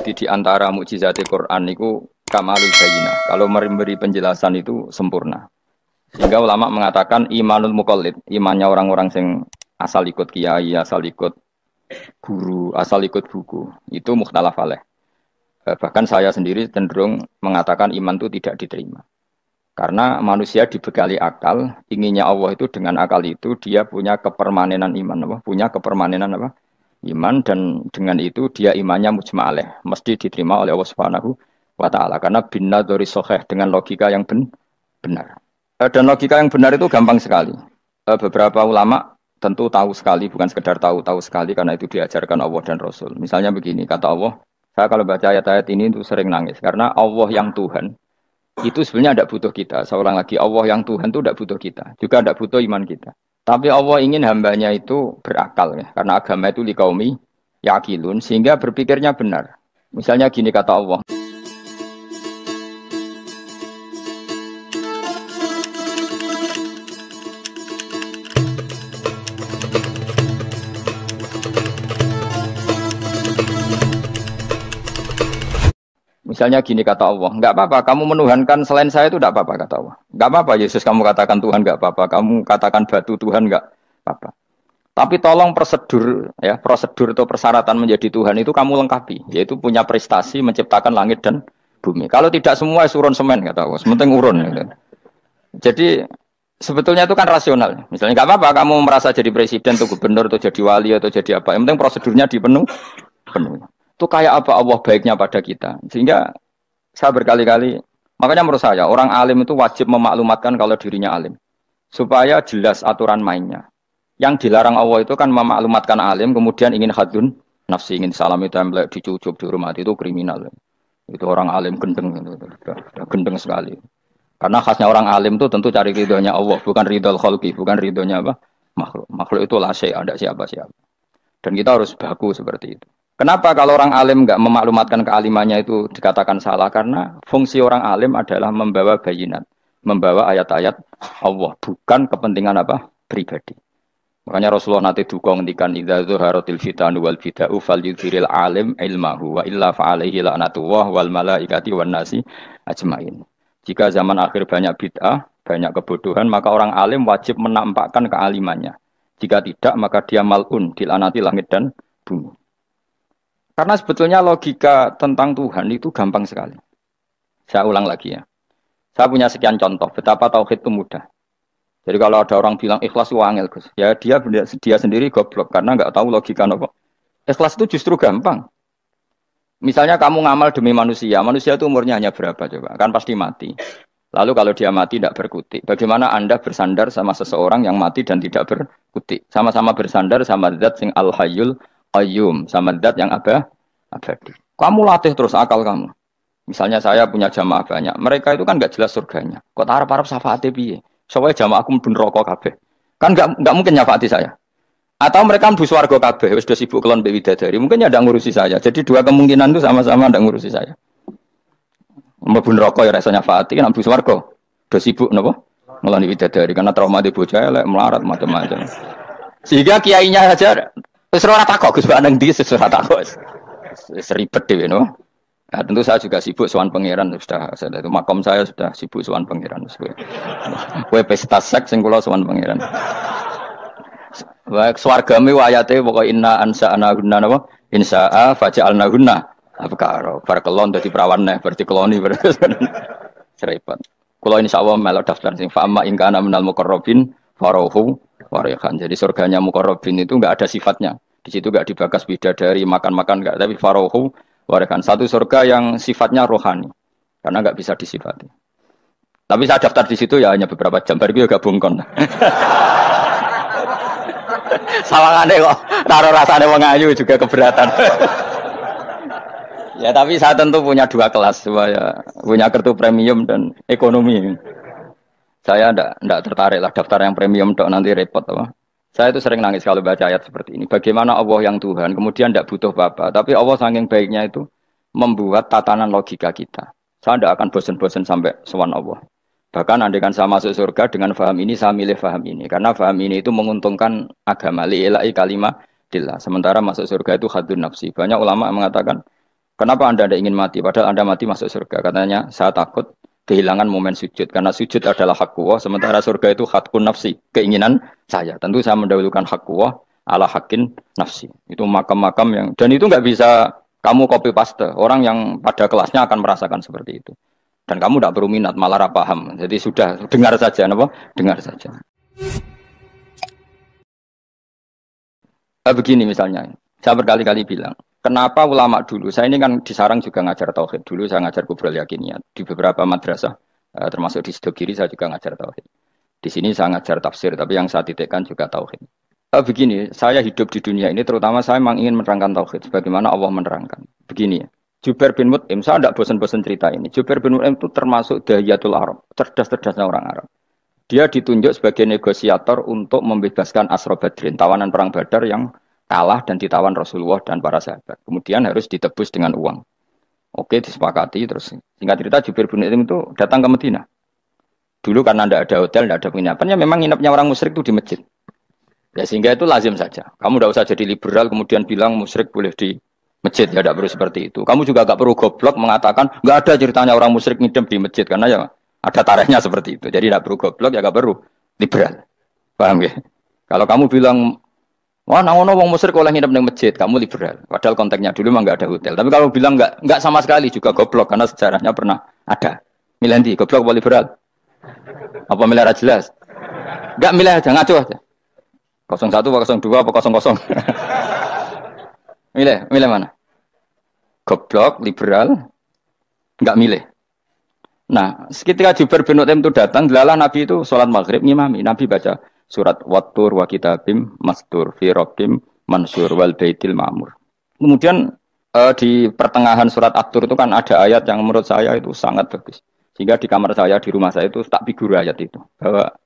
Jadi di antara mukjizat Quran itu kamalul bayyinah. Kalau memberi penjelasan itu sempurna. Sehingga ulama mengatakan imanul muqallid, imannya orang-orang yang asal ikut kiai, asal ikut guru, asal ikut buku, itu mukhtalaf alaih. Bahkan saya sendiri cenderung mengatakan iman itu tidak diterima. Karena manusia dibekali akal, inginnya Allah itu dengan akal itu dia punya kepermanenan iman, apa? Punya kepermanenan apa? Iman, dan dengan itu dia imannya mujma' alaih, mesti diterima oleh Allah Subhanahu wa taala karena binnadzari shahih, dengan logika yang benar. Dan logika yang benar itu gampang sekali. Beberapa ulama tentu tahu sekali, bukan sekedar tahu sekali karena itu diajarkan Allah dan Rasul. Misalnya begini, kata Allah, saya kalau baca ayat-ayat ini itu sering nangis karena Allah yang Tuhan itu sebenarnya tidak butuh kita. Seorang lagi, Allah yang Tuhan itu tidak butuh kita, juga tidak butuh iman kita. Tapi Allah ingin hambanya itu berakal ya, karena agama itu liqaumi yaqilun, sehingga berpikirnya benar. Misalnya gini kata Allah. Misalnya gini kata Allah, enggak apa-apa, kamu menuhankan selain saya itu enggak apa-apa kata Allah. Enggak apa-apa Yesus kamu katakan Tuhan enggak apa-apa, kamu katakan batu Tuhan enggak apa-apa. Tapi tolong prosedur ya, prosedur atau persyaratan menjadi Tuhan itu kamu lengkapi, yaitu punya prestasi menciptakan langit dan bumi. Kalau tidak semua surun semen kata Allah, sementing urun gitu. Jadi sebetulnya itu kan rasional. Misalnya enggak apa-apa kamu merasa jadi presiden atau gubernur atau jadi wali atau jadi apa, yang penting prosedurnya dipenuhi. Itu kayak apa Allah baiknya pada kita. Sehingga saya berkali-kali, makanya menurut saya orang alim itu wajib memaklumatkan kalau dirinya alim. Supaya jelas aturan mainnya. Yang dilarang Allah itu kan memaklumatkan alim, kemudian ingin hadun nafsi, ingin salami template, dicucuk, dihormati, itu kriminal. Itu orang alim gendeng, gendeng sekali. Karena khasnya orang alim itu tentu cari ridhonya Allah, bukan ridhol khalqi, bukan ridhonya apa? Makhluk. Makhluk itu la syai', ada siapa-siapa. Dan kita harus baku seperti itu. Kenapa kalau orang alim enggak memaklumatkan kealimannya itu dikatakan salah? Karena fungsi orang alim adalah membawa bayinat, membawa ayat-ayat Allah, bukan kepentingan apa? Pribadi. Makanya Rasulullah nanti duka ngendikan idza zuharatil fitanu wal bid'u falyudhiril alim ilmahu wa illa fa'alaihi la'natullah wal malaikati wan nasi ajmain. Jika zaman akhir banyak bid'ah, banyak kebodohan, maka orang alim wajib menampakkan kealimannya. Jika tidak, maka dia mal'un, dilaknati langit dan bumi. Karena sebetulnya logika tentang Tuhan itu gampang sekali. Saya ulang lagi ya. Saya punya sekian contoh betapa tauhid itu mudah. Jadi kalau ada orang bilang ikhlas itu angel, Gus. Ya dia sendiri goblok karena nggak tahu logika apa. Ikhlas itu justru gampang. Misalnya kamu ngamal demi manusia. Manusia itu umurnya hanya berapa coba? Kan pasti mati. Lalu kalau dia mati tidak berkutik. Bagaimana Anda bersandar sama seseorang yang mati dan tidak berkutik? Sama-sama bersandar sama zat sing al-hayyul qayyum, sama zat yang abadi. Kamu latih terus akal kamu. Misalnya saya punya jamaah banyak, mereka itu kan nggak jelas surganya. Kok harap-harap syafaate piye? Soalnya jamaah aku mlebu neraka kabeh. Kan nggak mungkin nyafaati saya. Atau mereka mlebu swarga kabeh, wis do sibuk kelon mbek widadari. Mungkin ya ndak ngurusi saya. Jadi dua kemungkinan itu sama-sama ndak ngurusi saya. Mlebu neraka ya rasanya nyafaati, kan mlebu swarga do sibuk napa? Ngeloni widadari karena trauma di bocah elek melarat macam-macam. Sehingga kiainya saja wis ora takok Gus nang ndi wis ora takok. Seribet dhewe no. Nah, tentu saya juga sibuk sowan pangeran sudah itu makom saya sudah sibuk sowan pangeran. Kowe pesta seks sing kula sowan pangeran. Wa swargame ayate pokoke inna ansa'ana gunna napa? Insa'a faja'alna gunna. Abkaro bar kelon dadi perawan neh berarti keloni berarti. Seribet. Kula insyaallah melok daftar sing fa amma in kana minal muqarrabin farahu warihan. Jadi surganya muqarrabin itu enggak ada sifatnya. Di situ enggak dibakas bidadari makan-makan enggak, tapi farahu warihan. Satu surga yang sifatnya rohani. Karena enggak bisa disifati. Tapi saya daftar di situ ya hanya beberapa jam. Baru juga bungkon. Sawangane kok taruh rasane wong ayu juga keberatan. Ya tapi saya tentu punya dua kelas, punya kartu premium dan ekonomi. Saya enggak tertarik lah daftar yang premium dok nanti repot apa. Saya itu sering nangis kalau baca ayat seperti ini. Bagaimana Allah yang Tuhan kemudian enggak butuh apa-apa, tapi Allah saking baiknya itu membuat tatanan logika kita. Saya enggak akan bosan-bosan sampai sowan Allah. Bahkan andaikan saya masuk surga dengan faham ini, saya milih faham ini. Karena faham ini itu menguntungkan agama li'ilai kalimatillah. Sementara masuk surga itu hadun nafsi. Banyak ulama mengatakan Kenapa Anda tidak ingin mati? Padahal Anda mati masuk surga. Katanya, saya takut kehilangan momen sujud. Karena sujud adalah hak Allah, sementara surga itu hakun nafsi, keinginan saya. Tentu saya mendahulukan hak Allah ala hakin nafsi. Itu makam-makam yang, dan itu nggak bisa kamu copy paste. Orang yang pada kelasnya akan merasakan seperti itu. Dan kamu tidak perlu minat, malah paham. Jadi sudah, dengar saja. Apa? Dengar saja. Begini misalnya, saya berkali-kali bilang, kenapa ulama dulu, saya ini kan di sarang juga ngajar tauhid. Dulu saya ngajar kubrul yakiniyat di beberapa madrasah, termasuk di Sidogiri saya juga ngajar tauhid. Di sini saya ngajar tafsir, tapi yang saya titikkan juga tauhid. Begini, saya hidup di dunia ini, terutama saya memang ingin menerangkan tauhid, sebagaimana Allah menerangkan. Begini ya, Jubair bin Mut'im, saya tidak bosan-bosan cerita ini. Jubair bin Mut'im itu termasuk dahiyatul Arab, cerdas-cerdasnya orang Arab. Dia ditunjuk sebagai negosiator untuk membebaskan Asra Badrin, tawanan perang Badar yang kalah dan ditawan Rasulullah dan para sahabat. Kemudian harus ditebus dengan uang. Oke, disepakati. Terus singkat cerita Jubair bin Mut'im itu datang ke Madinah. Dulu karena tidak ada hotel, tidak ada penginapan, ya memang nginapnya orang musyrik itu di masjid. Ya sehingga itu lazim saja. Kamu tidak usah jadi liberal kemudian bilang musyrik boleh di masjid, ya tidak perlu seperti itu. Kamu juga tidak perlu goblok mengatakan nggak ada ceritanya orang musyrik ngidam di masjid, karena ya ada tarehnya seperti itu. Jadi tidak perlu goblok, ya tidak perlu liberal. Paham ya? Kalau kamu bilang wah, nangono wong musyrik oleh nginep di masjid, kamu liberal. Padahal konteksnya dulu memang nggak ada hotel. Tapi kalau bilang nggak sama sekali juga goblok, karena sejarahnya pernah ada. Milih nanti goblok apa liberal? Apa milih jelas? Nggak milih aja, ngaco aja. 01 apa 02 apa 00. Milih mana? Goblok, liberal, nggak milih. Nah, ketika Jubair bin Mut'im itu datang, delalah Nabi itu sholat maghrib ngimami. Nabi baca surat Wattur wa kitabim mastur fi rabbim mansur wal baitil ma'mur. Kemudian di pertengahan surat At-Tur itu kan ada ayat yang menurut saya itu sangat bagus. Sehingga di kamar saya, di rumah saya itu tak figur ayat itu. Bahwa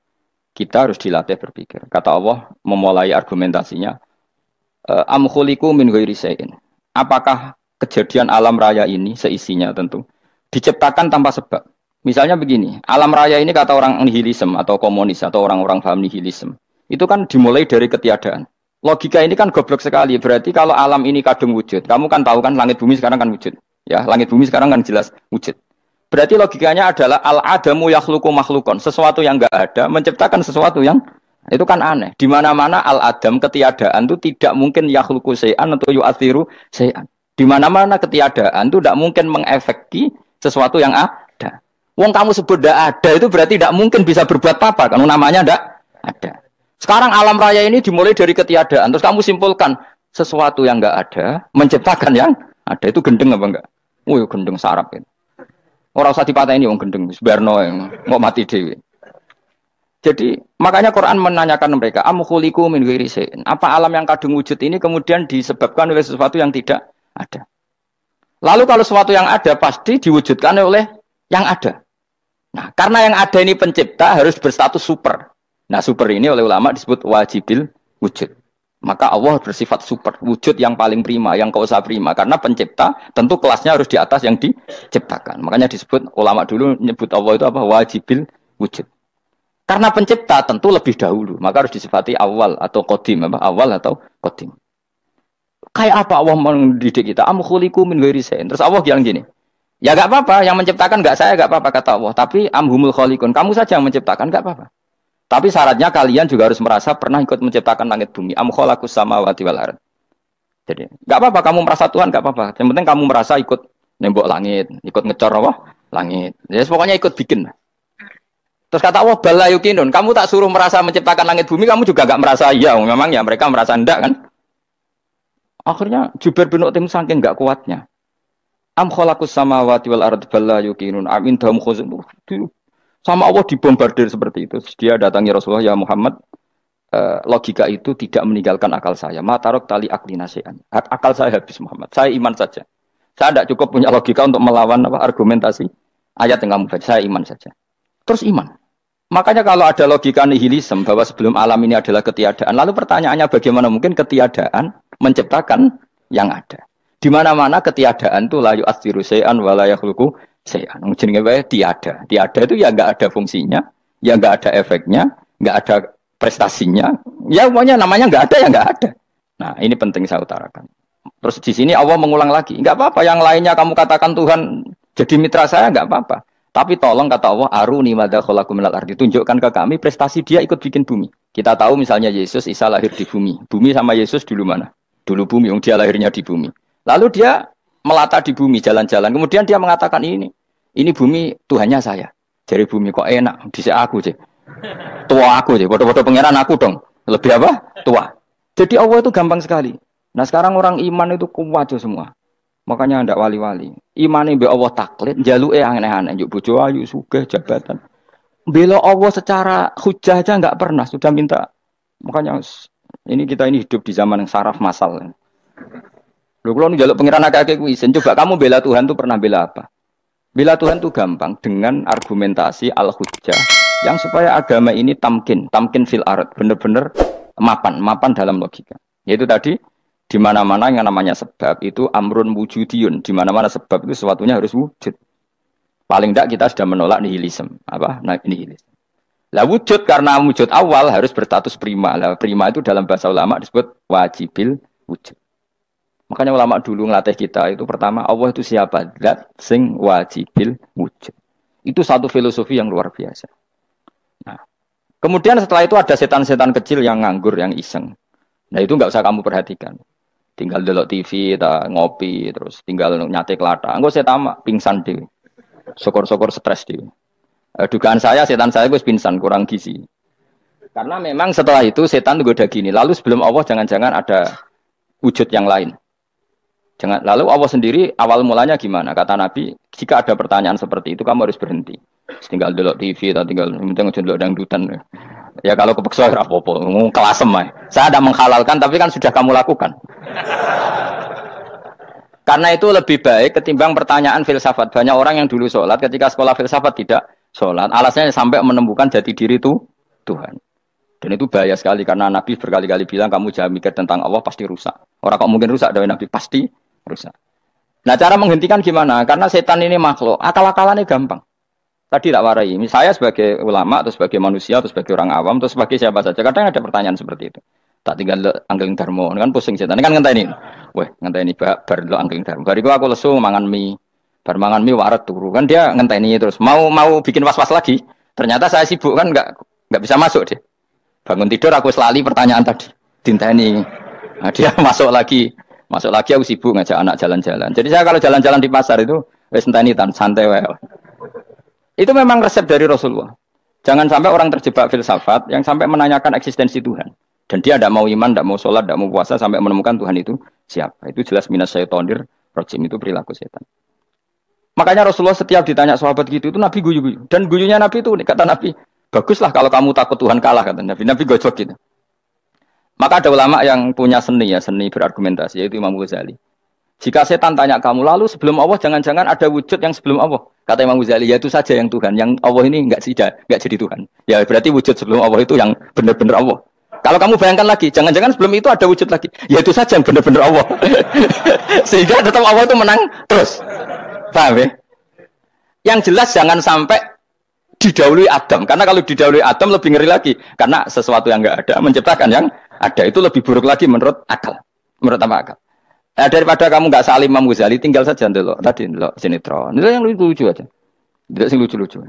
kita harus dilatih berpikir. Kata Allah memulai argumentasinya, am khuliqu min ghairi syai'in. Apakah kejadian alam raya ini seisinya tentu diciptakan tanpa sebab? Misalnya begini, alam raya ini kata orang nihilisme atau komunis atau orang-orang paham nihilisme, itu kan dimulai dari ketiadaan. Logika ini kan goblok sekali. Berarti kalau alam ini kadung wujud, kamu kan tahu kan langit bumi sekarang kan wujud. Ya, langit bumi sekarang kan jelas wujud. Berarti logikanya adalah al-adamu yakhluqu makhlukon, sesuatu yang enggak ada menciptakan sesuatu yang itu kan aneh. Di mana-mana al-adam ketiadaan itu tidak mungkin yakhluqu syai'an atau yu'athiru syai'an. Di mana-mana ketiadaan itu tidak mungkin mengefeki sesuatu yang ada. Wong kamu sebut tidak ada itu berarti tidak mungkin bisa berbuat apa karena namanya tidak ada. Sekarang alam raya ini dimulai dari ketiadaan. Terus kamu simpulkan sesuatu yang enggak ada menciptakan yang ada, itu gendeng apa enggak? Oh, gendeng sarap itu. Orang usah dipatahin wong gendeng, sebarno yang mau mati dewi. Jadi makanya Quran menanyakan mereka, am khuliqu min ghairi syai'in. Apa alam yang kadung wujud ini kemudian disebabkan oleh sesuatu yang tidak ada? Lalu kalau sesuatu yang ada pasti diwujudkan oleh yang ada. Nah, karena yang ada ini pencipta harus berstatus super. Nah, super ini oleh ulama disebut wajibil wujud. Maka Allah bersifat super, wujud yang paling prima, yang kausa prima. Karena pencipta tentu kelasnya harus di atas yang diciptakan. Makanya disebut, ulama dulu nyebut Allah itu apa? Wajibil wujud. Karena pencipta tentu lebih dahulu. Maka harus disifati awal atau qadim. Awal atau qadim. Kayak apa Allah mendidik kita? Am khuliqu min ghairi syai'in. Terus Allah bilang gini, ya gak apa-apa, yang menciptakan gak saya, gak apa-apa kata Allah. Tapi amhumul khaliqun, kamu saja yang menciptakan, gak apa-apa. Tapi syaratnya kalian juga harus merasa pernah ikut menciptakan langit bumi. Am khalaqus samawati wal ardh. Jadi, enggak apa-apa kamu merasa Tuhan, enggak apa-apa. Yang penting kamu merasa ikut nembok langit, ikut ngecor apa? Langit. Ya pokoknya ikut bikin. Terus kata Allah, bala yukinun, kamu tak suruh merasa menciptakan langit bumi, kamu juga enggak merasa iya. Memang ya mereka merasa enggak kan? Akhirnya Jubair bin Mut'im saking enggak kuatnya. Am khalaqus samawati wal ardh bala yukinun. Amin dahum khuzun. Sama Allah dibombardir seperti itu. Dia datangi Rasulullah, ya Muhammad, logika itu tidak meninggalkan akal saya. Matarok tali akli nasihan. Akal saya habis Muhammad. Saya iman saja. Saya tidak cukup punya logika untuk melawan argumentasi ayat yang kamu baca. Saya iman saja. Terus iman. Makanya kalau ada logika nihilisme bahwa sebelum alam ini adalah ketiadaan, lalu pertanyaannya bagaimana mungkin ketiadaan menciptakan yang ada? Di mana-mana ketiadaan itu la yu'atsiru syai'an wa la yakhluqu syai'an. Jenenge wae tiada. Tiada itu ya enggak ada fungsinya, ya enggak ada efeknya, enggak ada prestasinya. Ya pokoknya namanya enggak ada ya enggak ada. Nah, ini penting saya utarakan. Terus di sini Allah mengulang lagi, enggak apa-apa yang lainnya kamu katakan Tuhan jadi mitra saya enggak apa-apa. Tapi tolong kata Allah, aruni madza khalaqu minal ardi, tunjukkan ke kami prestasi dia ikut bikin bumi. Kita tahu misalnya Yesus, Isa lahir di bumi. Bumi sama Yesus dulu mana? Dulu bumi, dia lahirnya di bumi. Lalu dia melata di bumi, jalan-jalan. Kemudian dia mengatakan ini bumi Tuhannya saya. Jadi bumi kok enak, dhisik aku sih. Tua aku sih, bodoh-bodoh pangeran aku dong. Lebih apa? Tua. Jadi Allah itu gampang sekali. Nah sekarang orang iman itu kuat semua. Makanya ndak wali-wali. Imane mbek Allah taklid, njaluke aneh-aneh, njuk bojo ayu, sugih, jabatan. Bela Allah secara hujah aja enggak pernah, sudah minta. Makanya ini hidup di zaman yang saraf masal. Lho kula njaluk pangeran akeh-akeh kuwi, coba kamu bela Tuhan tuh pernah bela apa? Bela Tuhan tuh gampang dengan argumentasi al-hujjah yang supaya agama ini tamkin fil ard, benar-benar mapan dalam logika. Yaitu tadi di mana-mana yang namanya sebab itu amrun wujudiyun, di mana-mana sebab itu sesuatunya harus wujud. Paling tidak kita sudah menolak nihilisme. Apa? Nah, nihilisme. Lah wujud karena wujud awal harus berstatus prima. Lah prima itu dalam bahasa ulama disebut wajibil wujud. Makanya ulama dulu ngelatih kita itu pertama Allah itu siapa? Zat sing wajibil wujud. Itu satu filosofi yang luar biasa. Nah, kemudian setelah itu ada setan-setan kecil yang nganggur, yang iseng. Nah itu nggak usah kamu perhatikan. Tinggal delok TV, ngopi, terus tinggal nyate kelata. Enggak saya tamak, pingsan deh. Syukur-syukur stres deh. Dugaan saya setan saya gue pingsan, kurang gizi. Karena memang setelah itu setan goda gini. Lalu sebelum Allah jangan-jangan ada wujud yang lain. Lalu Allah sendiri awal mulanya gimana? Kata Nabi, jika ada pertanyaan seperti itu kamu harus berhenti. Tinggal delok TV atau tinggal delok dangdutan. Ya kalau kepeksa apa-apa, kelasem ae. Saya ada menghalalkan tapi kan sudah kamu lakukan. Karena itu lebih baik ketimbang pertanyaan filsafat. Banyak orang yang dulu sholat ketika sekolah filsafat tidak sholat. Alasannya sampai menemukan jati diri itu Tuhan. Dan itu bahaya sekali karena Nabi berkali-kali bilang kamu jangan mikir tentang Allah pasti rusak. Orang kok mungkin rusak dari Nabi pasti rusak. Nah cara menghentikan gimana? Karena setan ini makhluk, akal-akalannya gampang. Tadi tak warai, saya sebagai ulama atau sebagai manusia atau sebagai orang awam atau sebagai siapa saja, kadang ada pertanyaan seperti itu. Tak tinggal anggeling darmo, kan pusing setan. Kan ngenteni. Weh, ngenteni bar lo anggeling darmo. Bariku aku lesu mangan mie. Bar mangan mie waret turu. Kan dia ngenteni terus. Mau bikin was-was lagi. Ternyata saya sibuk kan enggak bisa masuk deh. Bangun tidur aku selali pertanyaan tadi. Dinteni. Nah, dia masuk lagi aku sibuk ngajak anak jalan-jalan. Jadi saya kalau jalan-jalan di pasar itu wis enteni tan santai wae. Itu memang resep dari Rasulullah. Jangan sampai orang terjebak filsafat yang sampai menanyakan eksistensi Tuhan. Dan dia tidak mau iman, tidak mau sholat, tidak mau puasa sampai menemukan Tuhan itu siapa. Itu jelas minas syaitonir rajim, itu perilaku setan. Makanya Rasulullah setiap ditanya sahabat gitu itu Nabi guyu-guyu. Dan guyunya Nabi itu kata Nabi, baguslah kalau kamu takut Tuhan kalah kata Nabi. Nabi gojok gitu. Maka ada ulama yang punya seni berargumentasi yaitu Imam Ghazali. Jika setan tanya kamu, lalu sebelum Allah jangan-jangan ada wujud yang sebelum Allah. Kata Imam Ghazali, ya itu saja yang Tuhan. Yang Allah ini enggak jadi Tuhan. Ya berarti wujud sebelum Allah itu yang benar-benar Allah. Kalau kamu bayangkan lagi, jangan-jangan sebelum itu ada wujud lagi. Ya itu saja yang benar-benar Allah. Sehingga tetap Allah itu menang terus. Paham ya? Yang jelas jangan sampai didahului Adam. Karena kalau didahului Adam lebih ngeri lagi. Karena sesuatu yang enggak ada menciptakan yang ada. Itu lebih buruk lagi menurut akal. Menurut apa akal? Nah, daripada kamu nggak salim Imam Ghazali, tinggal saja ndelok tadi ndelok sinetron. Itu yang lucu aja. Tidak sing lucu-lucu.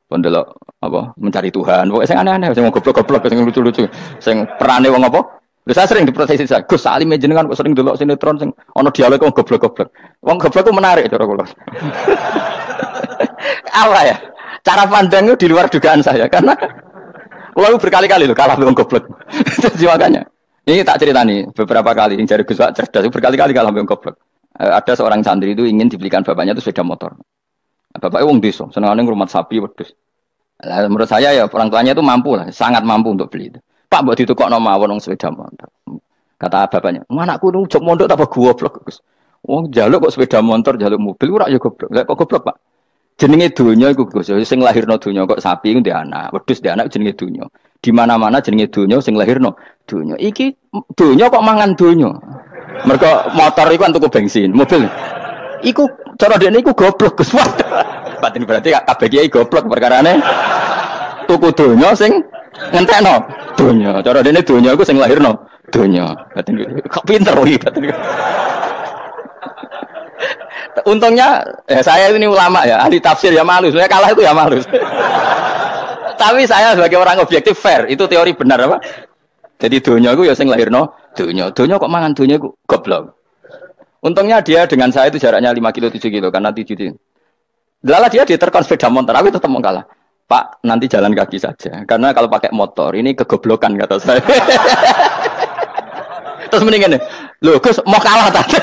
Ndelok apa mencari Tuhan. Pokoknya sing aneh-aneh, sing goblok-goblok, sing lucu-lucu, sing perane wong apa? Lha saya sering diprotes saya. Gus Salim jenengan kok sering ndelok sinetron sing ana dialog wong goblok-goblok. Wong goblok itu menarik cara kula. Apa ya? Cara pandang itu di luar dugaan saya karena kula berkali-kali loh kalah wong goblok. Jadi makanya ini tak cerita nih beberapa kali yang cari Gus Wak cerdas berkali-kali kalah wong goblok. Ada seorang santri itu ingin dibelikan bapaknya itu sepeda motor. Bapaknya wong desa, senengane ngrumat sapi wedhus. Lah menurut saya ya orang tuanya itu mampu lah, sangat mampu untuk beli itu. Pak mbok ditukokno mawon wong sepeda motor. Kata bapaknya, "Anakku nu jok mondok tak goblok, Gus. Wong njaluk kok sepeda motor, njaluk mobil ora ya goblok. Lah kok goblok, Pak? Jenenge donya iku Gus, sing lahirno donya kok sapi ku ndek anak, wedhus ndek anak jenenge donya. Di mana-mana jenenge donya sing lahirno donya. Iki donya kok mangan donya. Mergo motor iku kan tuku bensin, mobil. Iku cara dekne iku goblok Gus. Batin berarti kabeh kiai goblok perkarane tuku donya sing ngentekno donya. Cara dekne donya iku sing lahirno Dunya. Kok pinter iki batin. Untungnya saya ini ulama ya, ahli tafsir ya malu. Saya kalah itu ya malu. Tapi saya sebagai orang objektif fair, itu teori benar apa? Jadi dunya itu ya sing lahirno dunya. Dunya kok mangan dunya iku goblok. Untungnya dia dengan saya itu jaraknya 5 kilo 7 kilo karena 7 kilo. Lala dia diterkon sepeda motor, aku tetap mau kalah. Pak, nanti jalan kaki saja. Karena kalau pakai motor, ini kegoblokan kata saya. Terus mendingan, loh Gus, mau kalah tadi.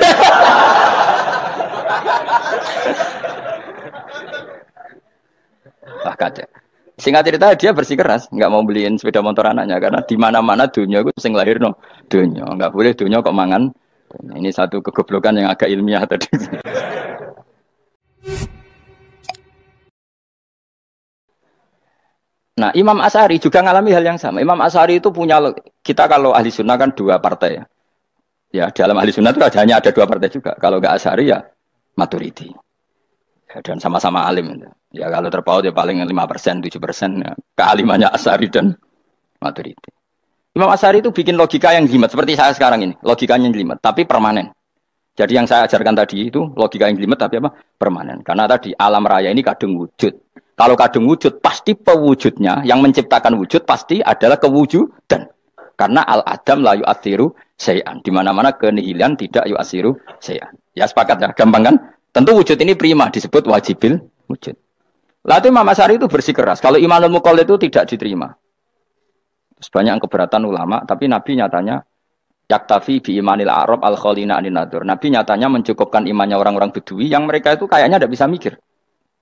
Wah kacau. Singkat cerita dia bersikeras, nggak mau beliin sepeda motor anaknya. Karena di mana-mana dunia itu sing lahir no. Dunia, nggak boleh dunia kok mangan. Ini satu kegoblokan yang agak ilmiah tadi. Nah, Imam Asy'ari juga ngalami hal yang sama. Imam Asy'ari itu punya, kita kalau ahli sunnah kan 2 partai ya. Ya, dalam ahli sunnah itu hanya ada 2 partai juga. Kalau nggak Asy'ari ya Maturidi. Ya, dan sama-sama alim. Ya kalau terpaut ya paling 5%, 7%. Ya. Kealimannya Asy'ari dan Maturidi. Imam Asy'ari itu bikin logika yang jelimet. Seperti saya sekarang ini. Logikanya jelimet, tapi permanen. Jadi yang saya ajarkan tadi itu logika yang jelimet tapi apa? Permanen. Karena tadi alam raya ini kadung wujud. Kalau kadung wujud, pasti pewujudnya, yang menciptakan wujud pasti adalah kewujudan. Karena al-adam la yu'athiru syai'an. Di mana-mana kenihilan tidak yu'athiru syai'an. Ya sepakat ya, gampang kan? Tentu wujud ini prima, disebut wajibil wujud. Lalu Imam Asy'ari itu bersikeras. Kalau imanul muqallid itu tidak diterima. Banyak keberatan ulama, tapi Nabi nyatanya yaktafi bi imanil Arab al-khalina anin nadur. Nabi nyatanya mencukupkan imannya orang-orang Bedui yang mereka itu kayaknya tidak bisa mikir.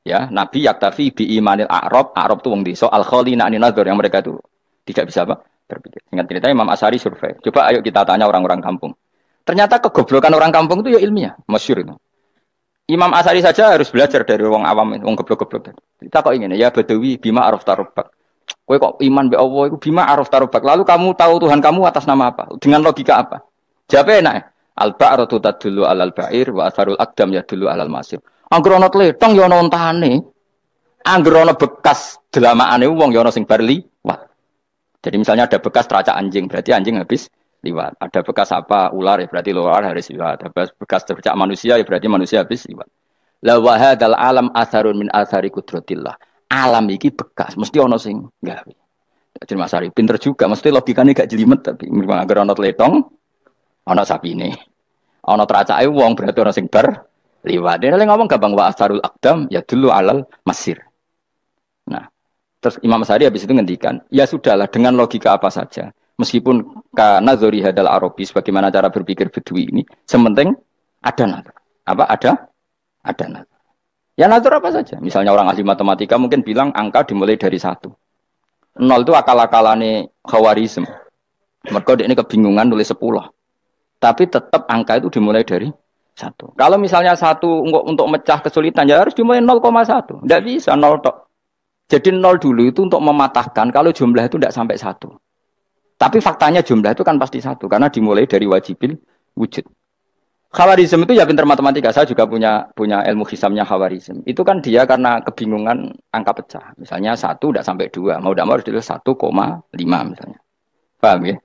Ya, Nabi yaktafi bi imanil Arab itu wong desa al-khalina anin nadur yang mereka itu tidak bisa apa? Berpikir. Ingat cerita Imam Asy'ari survei. Coba ayo kita tanya orang-orang kampung. Ternyata kegoblokan orang kampung itu ya ilmiah, masyhur itu. Imam Asy'ari saja harus belajar dari wong awam, wong goblok-goblok. Kita kok ingin ya Badawi bima araf tarubak. Kowe kok iman be Allah iku bima araf tarubak. Lalu kamu tahu Tuhan kamu atas nama apa? Dengan logika apa? Jawabnya enak. Al-ba'ratu tadullu 'alal ba'ir wa atharul aqdam yadullu 'alal masir. Angger ana tletong ya ana ontane. Angger ana bekas delamaane wong ya ana sing bar liwat. Jadi misalnya ada bekas teracak anjing, berarti anjing habis liwat. Ada bekas apa ular ya berarti ular harus liwat. Ada bekas teracak manusia ya berarti manusia habis liwat. La wa hadzal alam atharun min athari qudratillah. Alam iki bekas, mesti ana sing gawe. Jadi Mas Ari pinter juga, mesti logikane gak jelimet tapi angger ana tletong ana sapine. Ana teracake wong berarti ana sing bar liwat. Dia ngomong gampang wa asarul aqdam ya dulu alal masir. Nah, terus Imam Asy'ari habis itu ngendikan, ya sudahlah dengan logika apa saja. Meskipun karena zori hadal Arabi bagaimana cara berpikir Bedui ini, sementing ada nazar. Apa ada nazar. Ya nazar apa saja. Misalnya orang ahli matematika mungkin bilang angka dimulai dari 1. 0 itu akal-akalane Khawarizm. Mereka ini kebingungan nulis 10. Tapi tetap angka itu dimulai dari 1. Kalau misalnya 1 untuk mecah kesulitan ya harus dimulai 0,1. Tidak bisa 0 tok. Jadi 0 dulu itu untuk mematahkan kalau jumlah itu tidak sampai 1. Tapi faktanya jumlah itu kan pasti 1 karena dimulai dari wajibil wujud. Khawarizm itu ya pintar matematika. Saya juga punya ilmu hisamnya Khawarizm. Itu kan dia karena kebingungan angka pecah. Misalnya 1 tidak sampai 2. Mau tidak mau harus ditulis 1,5 misalnya. Paham ya?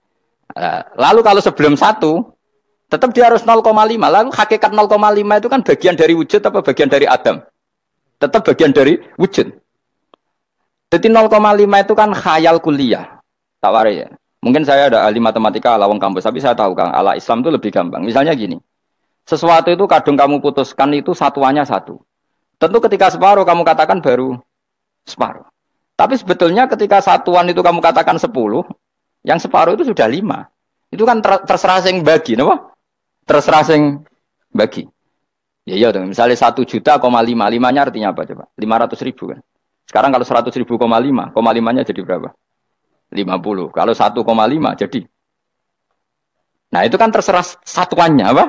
Lalu kalau sebelum 1 tetap dia harus 0,5. Lalu hakikat 0,5 itu kan bagian dari wujud apa bagian dari Adam? Tetap bagian dari wujud. Jadi 0,5 itu kan khayal kuliah. Tak warai ya. Mungkin saya ada ahli matematika ala wong kampus, tapi saya tahu Kang, ala Islam itu lebih gampang. Misalnya gini. Sesuatu itu kadung kamu putuskan itu satuannya 1. Tentu ketika separuh kamu katakan baru separuh. Tapi sebetulnya ketika satuan itu kamu katakan 10, yang separuh itu sudah 5. Itu kan terserah sing bagi, napa? Terserah sing bagi. Ya iya dong, misalnya 1 juta, 5-nya artinya apa coba? 500 ribu kan. Sekarang kalau 100 ribu, 5-nya jadi berapa? 50. Kalau 1,5 jadi. Nah itu kan terserah satuannya apa?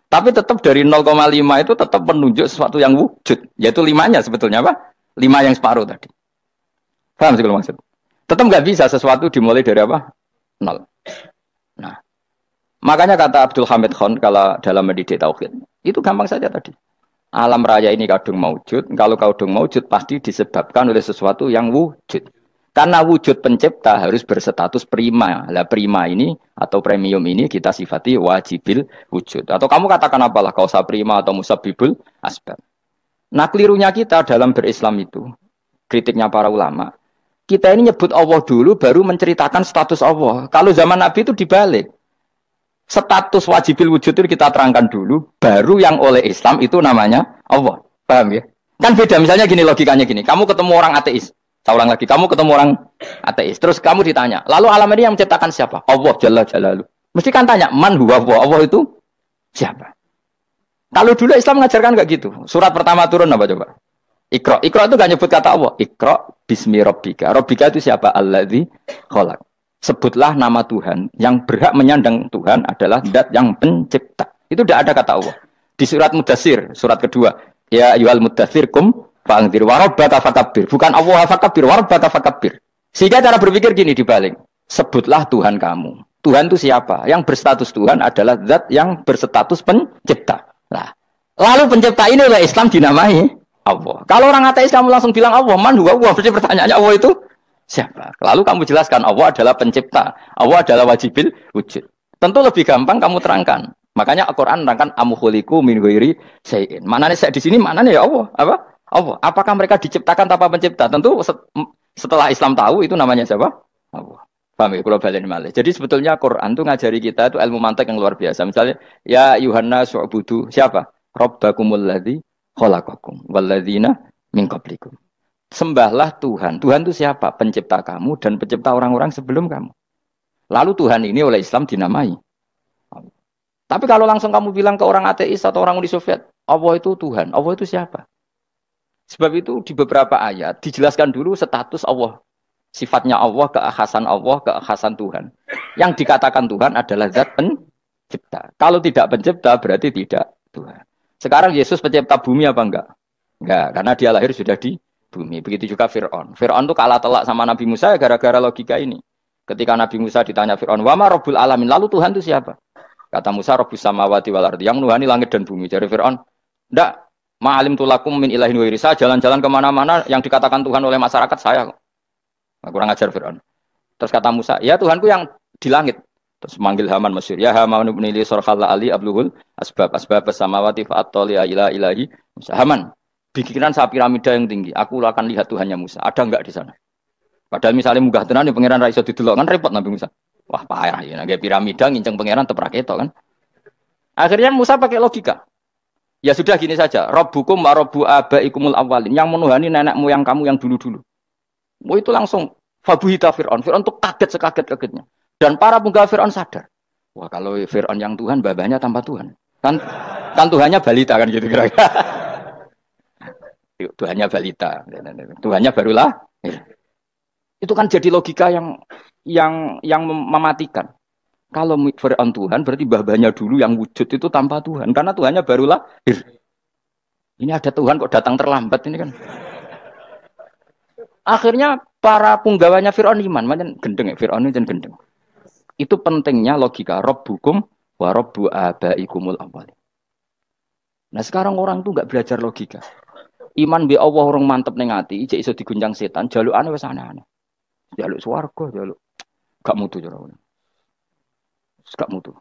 Tapi tetap dari 0,5 itu tetap menunjuk sesuatu yang wujud. Yaitu 5-nya sebetulnya apa? 5 yang separuh tadi. Paham sih kalau maksud? Tetap nggak bisa sesuatu dimulai dari apa? 0. Nah, makanya kata Abdul Hamid Khan kalau dalam mendidik tauhid, itu gampang saja tadi. Alam raya ini kadung maujud. Kalau kadung maujud pasti disebabkan oleh sesuatu yang wujud. Karena wujud pencipta harus berstatus prima. Lah prima ini atau premium ini kita sifati wajibil wujud. Atau kamu katakan apalah kausa prima atau musabbibul asbab. Nah kelirunya kita dalam berislam itu, kritiknya para ulama. Kita ini nyebut Allah dulu baru menceritakan status Allah. Kalau zaman Nabi itu dibalik. Status wajibil wujud itu kita terangkan dulu, baru yang oleh Islam itu namanya Allah. Paham ya? Kan beda, misalnya gini logikanya gini. Kamu ketemu orang ateis. Saya ulang lagi, kamu ketemu orang ateis. Terus kamu ditanya, lalu alam ini yang menciptakan siapa? Allah Jalla Jalaluh. Mesti kan tanya, man huwa Allah? Allah itu siapa? Kalau dulu Islam mengajarkan enggak gitu. Surat pertama turun apa coba? Iqra. Iqra itu enggak nyebut kata Allah. Iqra bismi rabbika. Rabbika itu siapa? Alladzi khalaq. Sebutlah nama Tuhan. Yang berhak menyandang Tuhan adalah zat yang pencipta. Itu tidak ada kata Allah. Di surat Mudatsir, surat kedua. Ya ayyuhal mudatsir kum fa'anzir wa rabbaka fakabbir. Bukan Allah fakabbir, wa rabbaka fakabbir. Sehingga cara berpikir gini dibalik. Sebutlah Tuhan kamu. Tuhan itu siapa? Yang berstatus Tuhan adalah zat yang berstatus pencipta. Nah, lalu pencipta ini oleh Islam dinamai Allah. Kalau orang ateis kamu langsung bilang Allah, man huwa Allah. Berarti pertanyaannya Allah itu siapa? Lalu kamu jelaskan Allah adalah pencipta, Allah adalah wajibil wujud. Tentu lebih gampang kamu terangkan. Makanya Al-Qur'an menerangkan amkhuliqu min ghairi syai'in. Maknanya saya di sini maknanya ya Allah, apa? Allah. Apakah mereka diciptakan tanpa pencipta? Tentu setelah Islam tahu itu namanya siapa? Allah. Paham ya? Kalau balen malih. Jadi sebetulnya Quran itu ngajari kita itu ilmu mantik yang luar biasa. Misalnya ya Yuhanna su'budu siapa? Rabbakumul ladzi khalaqakum walladzina min qablikum. Sembahlah Tuhan. Tuhan itu siapa? Pencipta kamu dan pencipta orang-orang sebelum kamu. Lalu Tuhan ini oleh Islam dinamai. Tapi kalau langsung kamu bilang ke orang ateis atau orang Uni Soviet, Allah itu Tuhan. Allah itu siapa? Sebab itu di beberapa ayat dijelaskan dulu status Allah. Sifatnya Allah, keakhasan Allah, keakhasan Tuhan. Yang dikatakan Tuhan adalah zat pencipta. Kalau tidak pencipta berarti tidak Tuhan. Sekarang Yesus pencipta bumi apa enggak? Enggak, karena dia lahir sudah di bumi. Begitu juga Fir'aun. Fir'aun itu kalah telak sama Nabi Musa gara-gara logika ini. Ketika Nabi Musa ditanya Fir'aun, "Wa ma rabbul alamin?" Lalu Tuhan itu siapa? Kata Musa, "Rabbus samawati wal ardi." Yang nuhani langit dan bumi. Jadi Fir'aun, "Enggak, ma'alim tulakum min ilahin wa irisa." Jalan-jalan kemana-mana yang dikatakan Tuhan oleh masyarakat saya. Nah, kurang ajar Fir'aun. Terus kata Musa, "Ya Tuhanku yang di langit." Terus manggil Haman Mesir. "Ya Haman ibn li sarhal ali abluhul asbab samawati fa'attali ila ilahi." Musa, "Haman, bikinan saya piramida yang tinggi. Aku akan lihat Tuhannya Musa. Ada enggak di sana?" Padahal misalnya munggah tenan pangeran ra iso didelok kan repot Nabi Musa. Wah, parah ya. Nggak piramida nginceng pangeran teprak ketok kan. Akhirnya Musa pakai logika. Ya sudah gini saja. Rabbukum wa rabbu abaikumul awwalin. Yang menuhani nenek moyang kamu yang dulu-dulu. Mau itu langsung fabuhita Fir'aun. Fir'aun tuh kaget sekaget-kagetnya. Dan para pengguna Fir'aun sadar. Wah, kalau Fir'aun yang Tuhan, babanya tanpa Tuhan. Kan Tuhannya balita kan gitu kira-kira. Tuhannya balita. Tuhannya barulah. Itu kan jadi logika yang mematikan. Kalau Fir'aun Tuhan berarti babanya dulu yang wujud itu tanpa Tuhan. Karena Tuhannya baru lahir. Ini ada Tuhan kok datang terlambat ini kan. Akhirnya para punggawanya Fir'aun iman. Macam gendeng ya, Fir'aun itu gendeng. Itu pentingnya logika. Rabbukum wa rabbu abaikumul awwalin. Nah sekarang orang tuh nggak belajar logika. Iman bi Allah orang mantep ning ati, ijek iso diguncang setan, jalukane wis aneh-aneh. Jaluk swarga, jaluk gak mutu cara ngono. Gak mutu.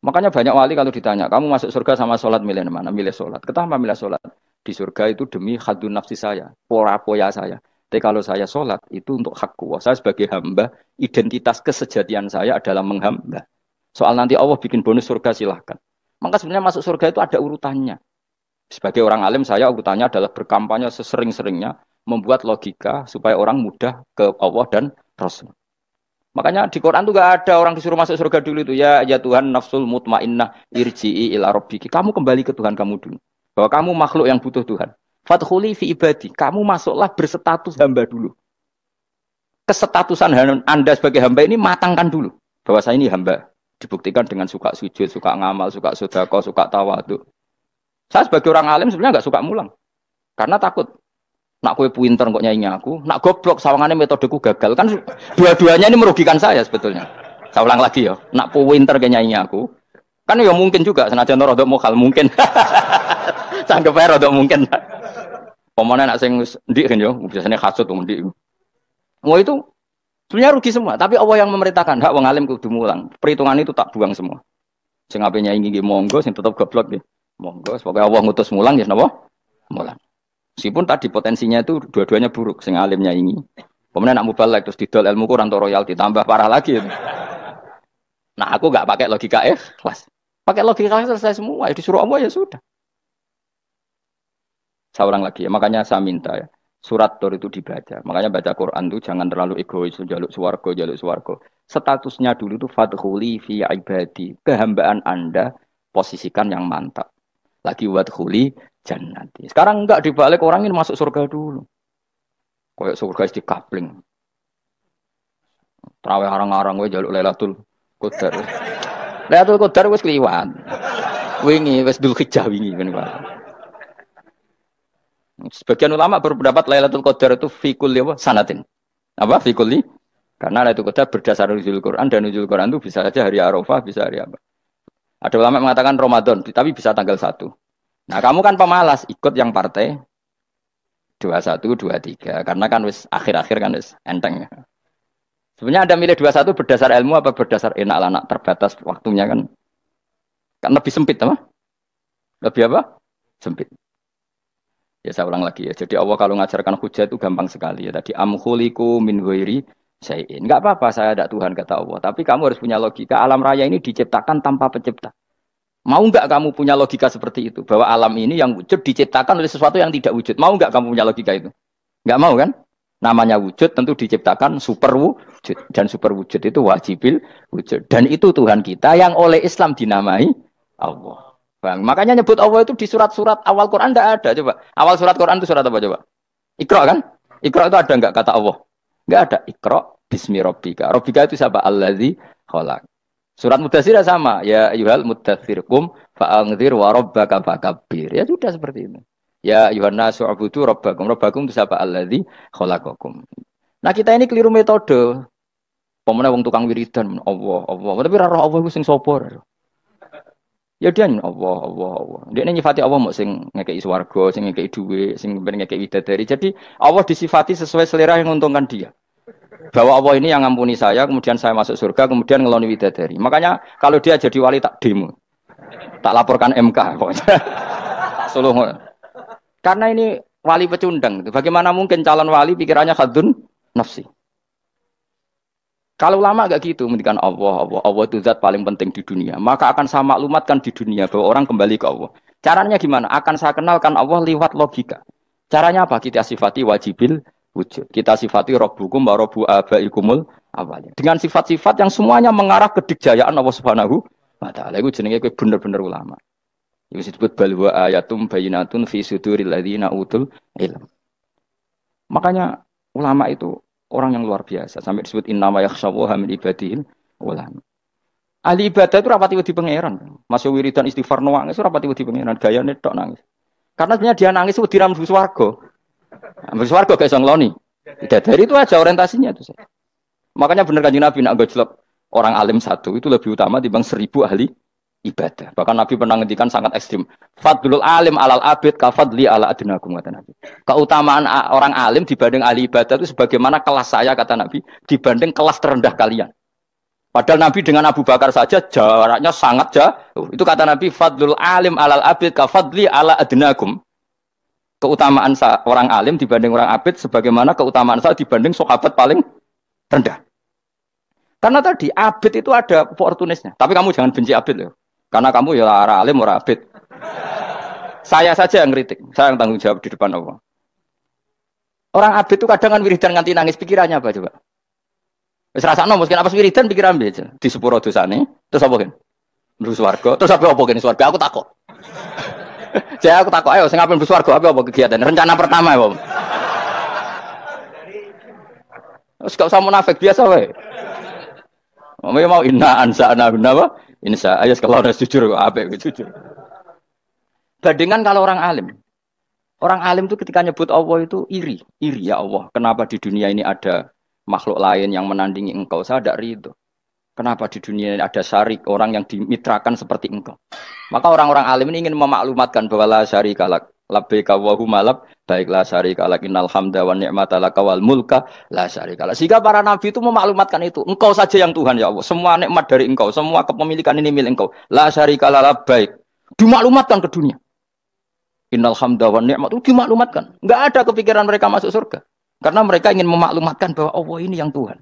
Makanya banyak wali kalau ditanya, kamu masuk surga sama sholat milih mana? Milih sholat. Kenapa milih sholat? Di surga itu demi khadun nafsi saya, poya saya. Tapi kalau saya sholat itu untuk hakku. Saya sebagai hamba, identitas kesejatian saya adalah menghamba. Soal nanti Allah bikin bonus surga silahkan. Maka sebenarnya masuk surga itu ada urutannya. Sebagai orang alim saya urutannya adalah berkampanye sesering-seringnya membuat logika supaya orang mudah ke Allah dan Rasul. Makanya di Quran tuh gak ada orang disuruh masuk surga dulu itu ya Tuhan nafsul mutmainnah irji'i ila rabbiki. Kamu kembali ke Tuhan kamu dulu. Bahwa kamu makhluk yang butuh Tuhan. Fadkhuli fi ibadi. Kamu masuklah berstatus hamba dulu. Kesetatusan Anda sebagai hamba ini matangkan dulu. Bahwa saya ini hamba. Dibuktikan dengan suka sujud, suka ngamal, suka sedekah, suka tawadhu. Saya sebagai orang alim sebenarnya gak suka mulang. Karena takut. Nak kue pinter kok nyanyi aku, nak goblok sawangannya metodeku gagal. Kan dua-duanya ini merugikan saya sebetulnya. Saya ulang lagi ya, nak pinter kayak nyanyi aku. Kan ya mungkin juga, senajan rodok mokal mungkin. Sanggep ae rodok mungkin. Pemane nak sing ndik kan yo, biasanya hasud wong ndik. Mau itu sebenarnya rugi semua, tapi Allah yang memerintahkan hak wong alim kudu mulang. Perhitungan itu tak buang semua. Sing ape nyaingi nggih monggo, sing tetep goblok nggih. Monggo, sebagai Allah ngutus mulang ya napa? Mulang. Meskipun tadi potensinya itu dua-duanya buruk, sing alim nyaingi. Kemudian nak mubalek terus didol ilmu kurang to royalti tambah parah lagi. Nah, aku enggak pakai logika kelas. Pakai logika selesai semua, ya disuruh Allah ya sudah. Saya ulang lagi ya, makanya saya minta ya. Surat Tur itu dibaca. Makanya baca Quran itu jangan terlalu egois, jaluk swarga. Statusnya dulu itu fadkhuli fi ibadi. Kehambaan Anda posisikan yang mantap. Lagi wadkhuli jannati. Sekarang enggak dibalik orang ini masuk surga dulu. Kayak surga di kapling. Traweh arang-arang we jaluk Lailatul Qadar. Lailatul Qadar wis kliwat. Wingi wis Dzulhijjah wingi kan. Sebagian ulama berpendapat Lailatul Qadar itu fikul sanatin. Apa fikuli? Karena Lailatul Qadar berdasar nuzul Quran dan nuzul Quran itu bisa saja hari Arafah, bisa hari apa. Ada ulama mengatakan Ramadan, tapi bisa tanggal 1. Nah, kamu kan pemalas, ikut yang partai 21, 23. Karena kan wis akhir-akhir kan wis enteng. Sebenarnya Anda milih 21 berdasar ilmu apa berdasar enak anak terbatas waktunya kan? Kan lebih sempit, apa? Lebih apa? Sempit. Ya saya ulang lagi ya. Jadi Allah kalau ngajarkan hujah itu gampang sekali ya. Tadi amkhuliku min ghairi syai'in. Enggak apa-apa saya ada Tuhan kata Allah. Tapi kamu harus punya logika. Alam raya ini diciptakan tanpa pencipta. Mau enggak kamu punya logika seperti itu? Bahwa alam ini yang wujud diciptakan oleh sesuatu yang tidak wujud. Mau enggak kamu punya logika itu? Enggak mau kan? Namanya wujud tentu diciptakan super wujud. Dan super wujud itu wajibil wujud. Dan itu Tuhan kita yang oleh Islam dinamai Allah. Bang, makanya nyebut Allah itu di surat-surat awal Quran tidak ada. Coba. Awal surat Quran itu surat apa coba? Iqra kan? Iqra itu ada enggak kata Allah? Enggak ada. Iqra bismi rabbika. Rabbika itu siapa? Allazi khalaq. Surat Mudatsir sama. Ya ayyuhal mudatsir qum fa'anzir wa rabbaka fakabbir. Ya sudah seperti itu. Ya ayyuhan nasu ubudu rabbakum. Rabbakum itu siapa? Allazi khalaqakum. Nah, kita ini keliru metode. Pemene wong tukang wiridan Allah. Tapi ora roh Allah iku sing sapa? Ya dia Allah. Dia nyifati Allah mau sing ngekei swarga, sing ngekei duit, sing ngekei widadari. Jadi Allah disifati sesuai selera yang menguntungkan dia. Bahwa Allah ini yang ngampuni saya, kemudian saya masuk surga, kemudian ngeloni widadari. Makanya kalau dia jadi wali tak demo. Tak laporkan MK pokoknya. Tak suluh. Karena ini wali pecundang. Bagaimana mungkin calon wali pikirannya khadun nafsi? Kalau lama agak gitu, mendikan Allah itu zat paling penting di dunia. Maka akan saya maklumatkan di dunia bahwa orang kembali ke Allah. Caranya gimana? Akan saya kenalkan Allah lewat logika. Caranya apa? Kita sifati wajibil wujud. Kita sifati rabbukum wa rabbu abaikumul awalnya. Dengan sifat-sifat yang semuanya mengarah ke dikjayaan Allah Subhanahu wa taala. Itu jenenge kowe bener-bener ulama. Itu disebut bal wa ayatum bayyinatun fi suduril ladzina utul ilm. Makanya ulama itu orang yang luar biasa. Sampai disebut innama yakhshawaha min ibadil ulama. Ahli ibadah itu rapati wedi pangeran. Masuk wiridan istighfar nangis rapati wedi pangeran. Gayane tok nangis. Karena sebenarnya dia nangis wedi ra mlebu swarga. Mlebu swarga gak iso ngloni. Dari itu aja orientasinya itu. Makanya bener Kanjeng Nabi nak gojlok orang alim satu itu lebih utama dibanding 1000 ahli ibadah. Bahkan Nabi pernah ngendikan sangat ekstrim. Fadlul alim alal abid kafadli ala adnakum kata Nabi. Keutamaan orang alim dibanding ahli ibadah itu sebagaimana kelas saya kata Nabi dibanding kelas terendah kalian. Padahal Nabi dengan Abu Bakar saja jaraknya sangat jauh. Itu kata Nabi fadlul alim alal abid kafadli ala adnakum. Keutamaan orang alim dibanding orang abid sebagaimana keutamaan saya dibanding sahabat paling rendah. Karena tadi abid itu ada opportunisnya. Tapi kamu jangan benci abid loh. Karena kamu ya orang alim, orang abid. Saya saja yang kritik. Saya yang tanggung jawab di depan Allah. Orang abid itu kadang kan wiridan nganti nangis. Pikirannya apa coba? Wis rasakno mungkin apa wiridan pikiran aja. Di sepuro dosane. Terus apa kan? Mlebu swarga. Terus apa kene swarga? Aku takok. Saya aku takok ayo sing ape mlebu swarga apa kegiatan? Rencana pertama apa? Terus gak usah munafik biasa wae. Mau inna ansa'na apa? Insya Allah kalau harus jujur apa jujur. Bandingan kalau orang alim. Orang alim itu ketika nyebut Allah itu iri ya Allah. Kenapa di dunia ini ada makhluk lain yang menandingi engkau? Saya tidak ridho. Kenapa di dunia ini ada syarik orang yang dimitrakan seperti engkau? Maka orang-orang alim ini ingin memaklumatkan bahwa la syarika lak. Labbaika Allahumma labbaik la syarika lak innal hamda wan ni'mata laka wal mulka la syarika lak. Sehingga para nabi itu memaklumatkan itu. Engkau saja yang Tuhan ya Allah. Semua nikmat dari Engkau, semua kepemilikan ini milik Engkau. La syarika lak labbaik. Dimaklumatkan ke dunia. Innal hamda wan ni'mat itu dimaklumatkan. Enggak ada kepikiran mereka masuk surga. Karena mereka ingin memaklumatkan bahwa Allah ini yang Tuhan.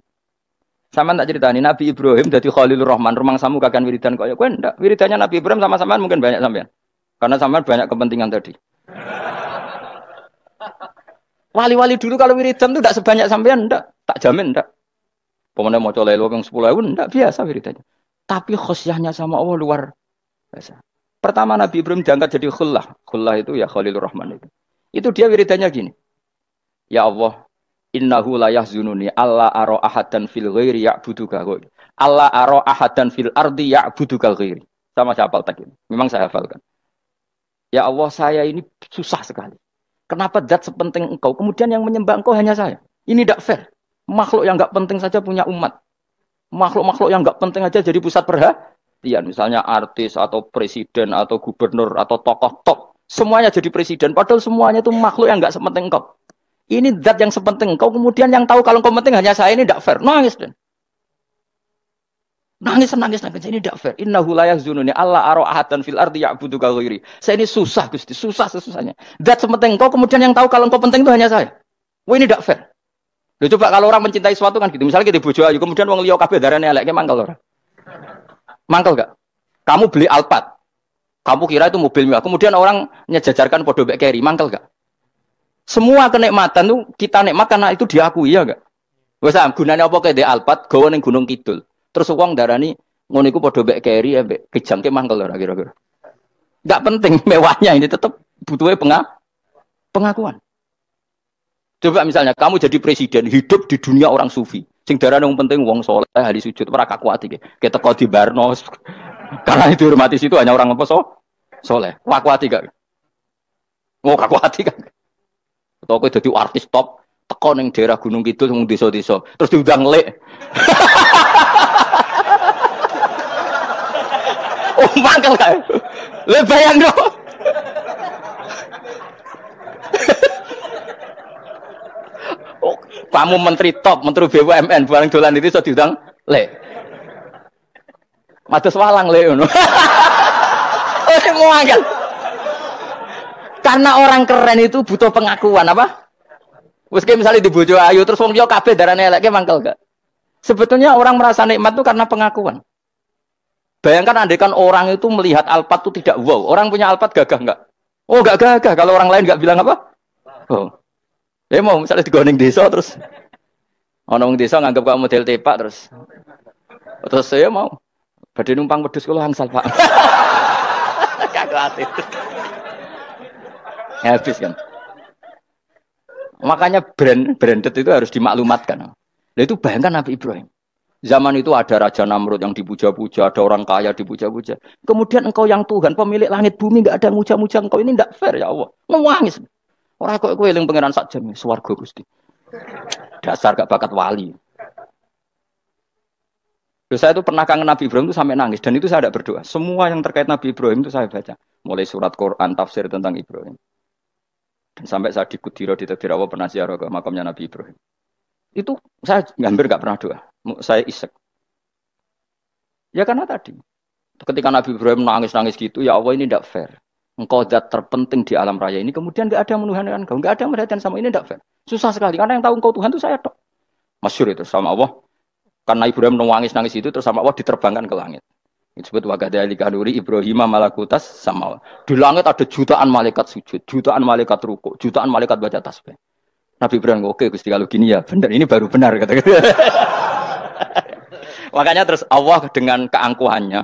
Sama tak ceritani Nabi Ibrahim dari Khalilur Rahman, rumang samu kakan wiridan kaya kowe ndak. Wiridannya Nabi Ibrahim sama sampean mungkin banyak sampean. Karena sampean banyak kepentingan tadi. Wali-wali dulu kalau wiridan itu tidak sebanyak sampean, enggak. Tak jamin, enggak. Pemenang mau colelo yang 10.000, enggak biasa wiridannya. Tapi khosyahnya sama Allah luar biasa. Pertama Nabi Ibrahim diangkat jadi khullah. Khullah itu ya Khalilur Rahman itu. Itu dia wiridannya gini. Ya Allah, innahu la yahzununi alla ara ahadan fil ghairi ya'buduka. Alla ara ahadan fil ardi ya'buduka ghairi. Sama saya hafal tak ini. Memang saya hafalkan. Ya Allah, saya ini susah sekali. Kenapa zat sepenting engkau, kemudian yang menyembah engkau hanya saya? Ini tidak fair. Makhluk yang enggak penting saja punya umat. Makhluk-makhluk yang enggak penting aja jadi pusat perhatian. Misalnya artis atau presiden atau gubernur atau tokoh top. Semuanya jadi presiden. Padahal semuanya itu makhluk yang enggak sepenting engkau. Ini zat yang sepenting engkau, kemudian yang tahu kalau engkau penting hanya saya, ini tidak fair. Nangis dan. Nangis. Ini tidak fair. Innahu la yahzununi alla ara ahadan fil ardi ya'buduka ghairi. Saya ini susah Gusti, susah sesusahnya. Zat sepenting engkau, kemudian yang tahu kalau engkau penting itu hanya saya. Wah ini tidak fair. Loh, coba kalau orang mencintai sesuatu kan gitu. Misalnya kita bojo ayu, kemudian wong liya kabeh darane elek, ki mangkel ora? Mangkel gak? Kamu beli Alphard. Kamu kira itu mobil mewah. Kemudian orang nyejajarkan podo mbek Kerry, mangkel gak? Semua kenikmatan tuh kita nikmat karena itu diakui ya gak? Wes gunane apa kaya Alphard gawa ning Gunung Kidul. Terus wong darani ngono iku padha mbek Kerry mbek kejangke mangkel ora kira-kira. Enggak penting mewahnya ini tetap butuhnya pengakuan. Coba misalnya kamu jadi presiden hidup di dunia orang sufi. Sing darane wong penting wong saleh ahli sujud ora kakuat iki. Keteko di Barno. Karena itu dihormati situ hanya orang apa saleh. Kakuat gak? Oh kakuat gak? Atau kowe dadi artis top teko ning daerah Gunung Kidul wong desa-desa terus diundang lek. Oh mangkel kae. Le bayang dong. Oh, kamu menteri top, menteri BUMN, barang dolan itu iso diundang le. Mados walang le ngono. Oh mangkel. Karena orang keren itu butuh pengakuan apa? Wes misalnya di bojo ayu terus wong liya kabeh darane elek mangkel gak? Sebetulnya orang merasa nikmat itu karena pengakuan. Bayangkan andaikan orang itu melihat Alphard itu tidak wow. Orang punya Alphard gagah enggak? Oh enggak gagah. Kalau orang lain enggak bilang apa? Oh. Mau misalnya di Gunung desa terus orang desa nganggap kamu model tepak terus saya mau badhe numpang wedhus kula angsal Pak. Gak kuatir. Habis kan. Makanya branded itu harus dimaklumatkan. Nah itu bayangkan Nabi Ibrahim. Zaman itu ada Raja Namrud yang dipuja-puja, ada orang kaya dipuja-puja. Kemudian engkau yang Tuhan, pemilik langit bumi, enggak ada muja-muja engkau. Ini enggak fair ya Allah. Nangis. Orang kok eling pangeran sak jam swarga Gusti. Dasar gak bakat wali. Saya itu pernah kangen Nabi Ibrahim itu sampai nangis dan itu saya tidak berdoa. Semua yang terkait Nabi Ibrahim itu saya baca. Mulai surat Quran, tafsir tentang Ibrahim. Dan sampai saya di Kudiro di Tafsir Allah pernah ziarah ke makamnya Nabi Ibrahim. Itu saya hampir gak pernah doa. Saya isek. Ya karena tadi. Ketika Nabi Ibrahim nangis-nangis gitu, ya Allah ini tidak fair. Engkau zat terpenting di alam raya ini, kemudian tidak ada yang menuhankan engkau. Tidak ada yang merhatikan sama ini, tidak fair. Susah sekali, karena yang tahu engkau Tuhan itu saya tok. Masyhur itu sama Allah. Karena Ibrahim nangis-nangis itu, terus sama Allah diterbangkan ke langit. Itu disebut wakadhalika nuri Ibrahim malakutas sama. Di langit ada jutaan malaikat sujud, jutaan malaikat ruku, jutaan malaikat baca tasbih. Nabi Ibrahim, oke Gusti kalau gini ya benar, ini baru benar kata-kata. Makanya terus Allah dengan keangkuhannya,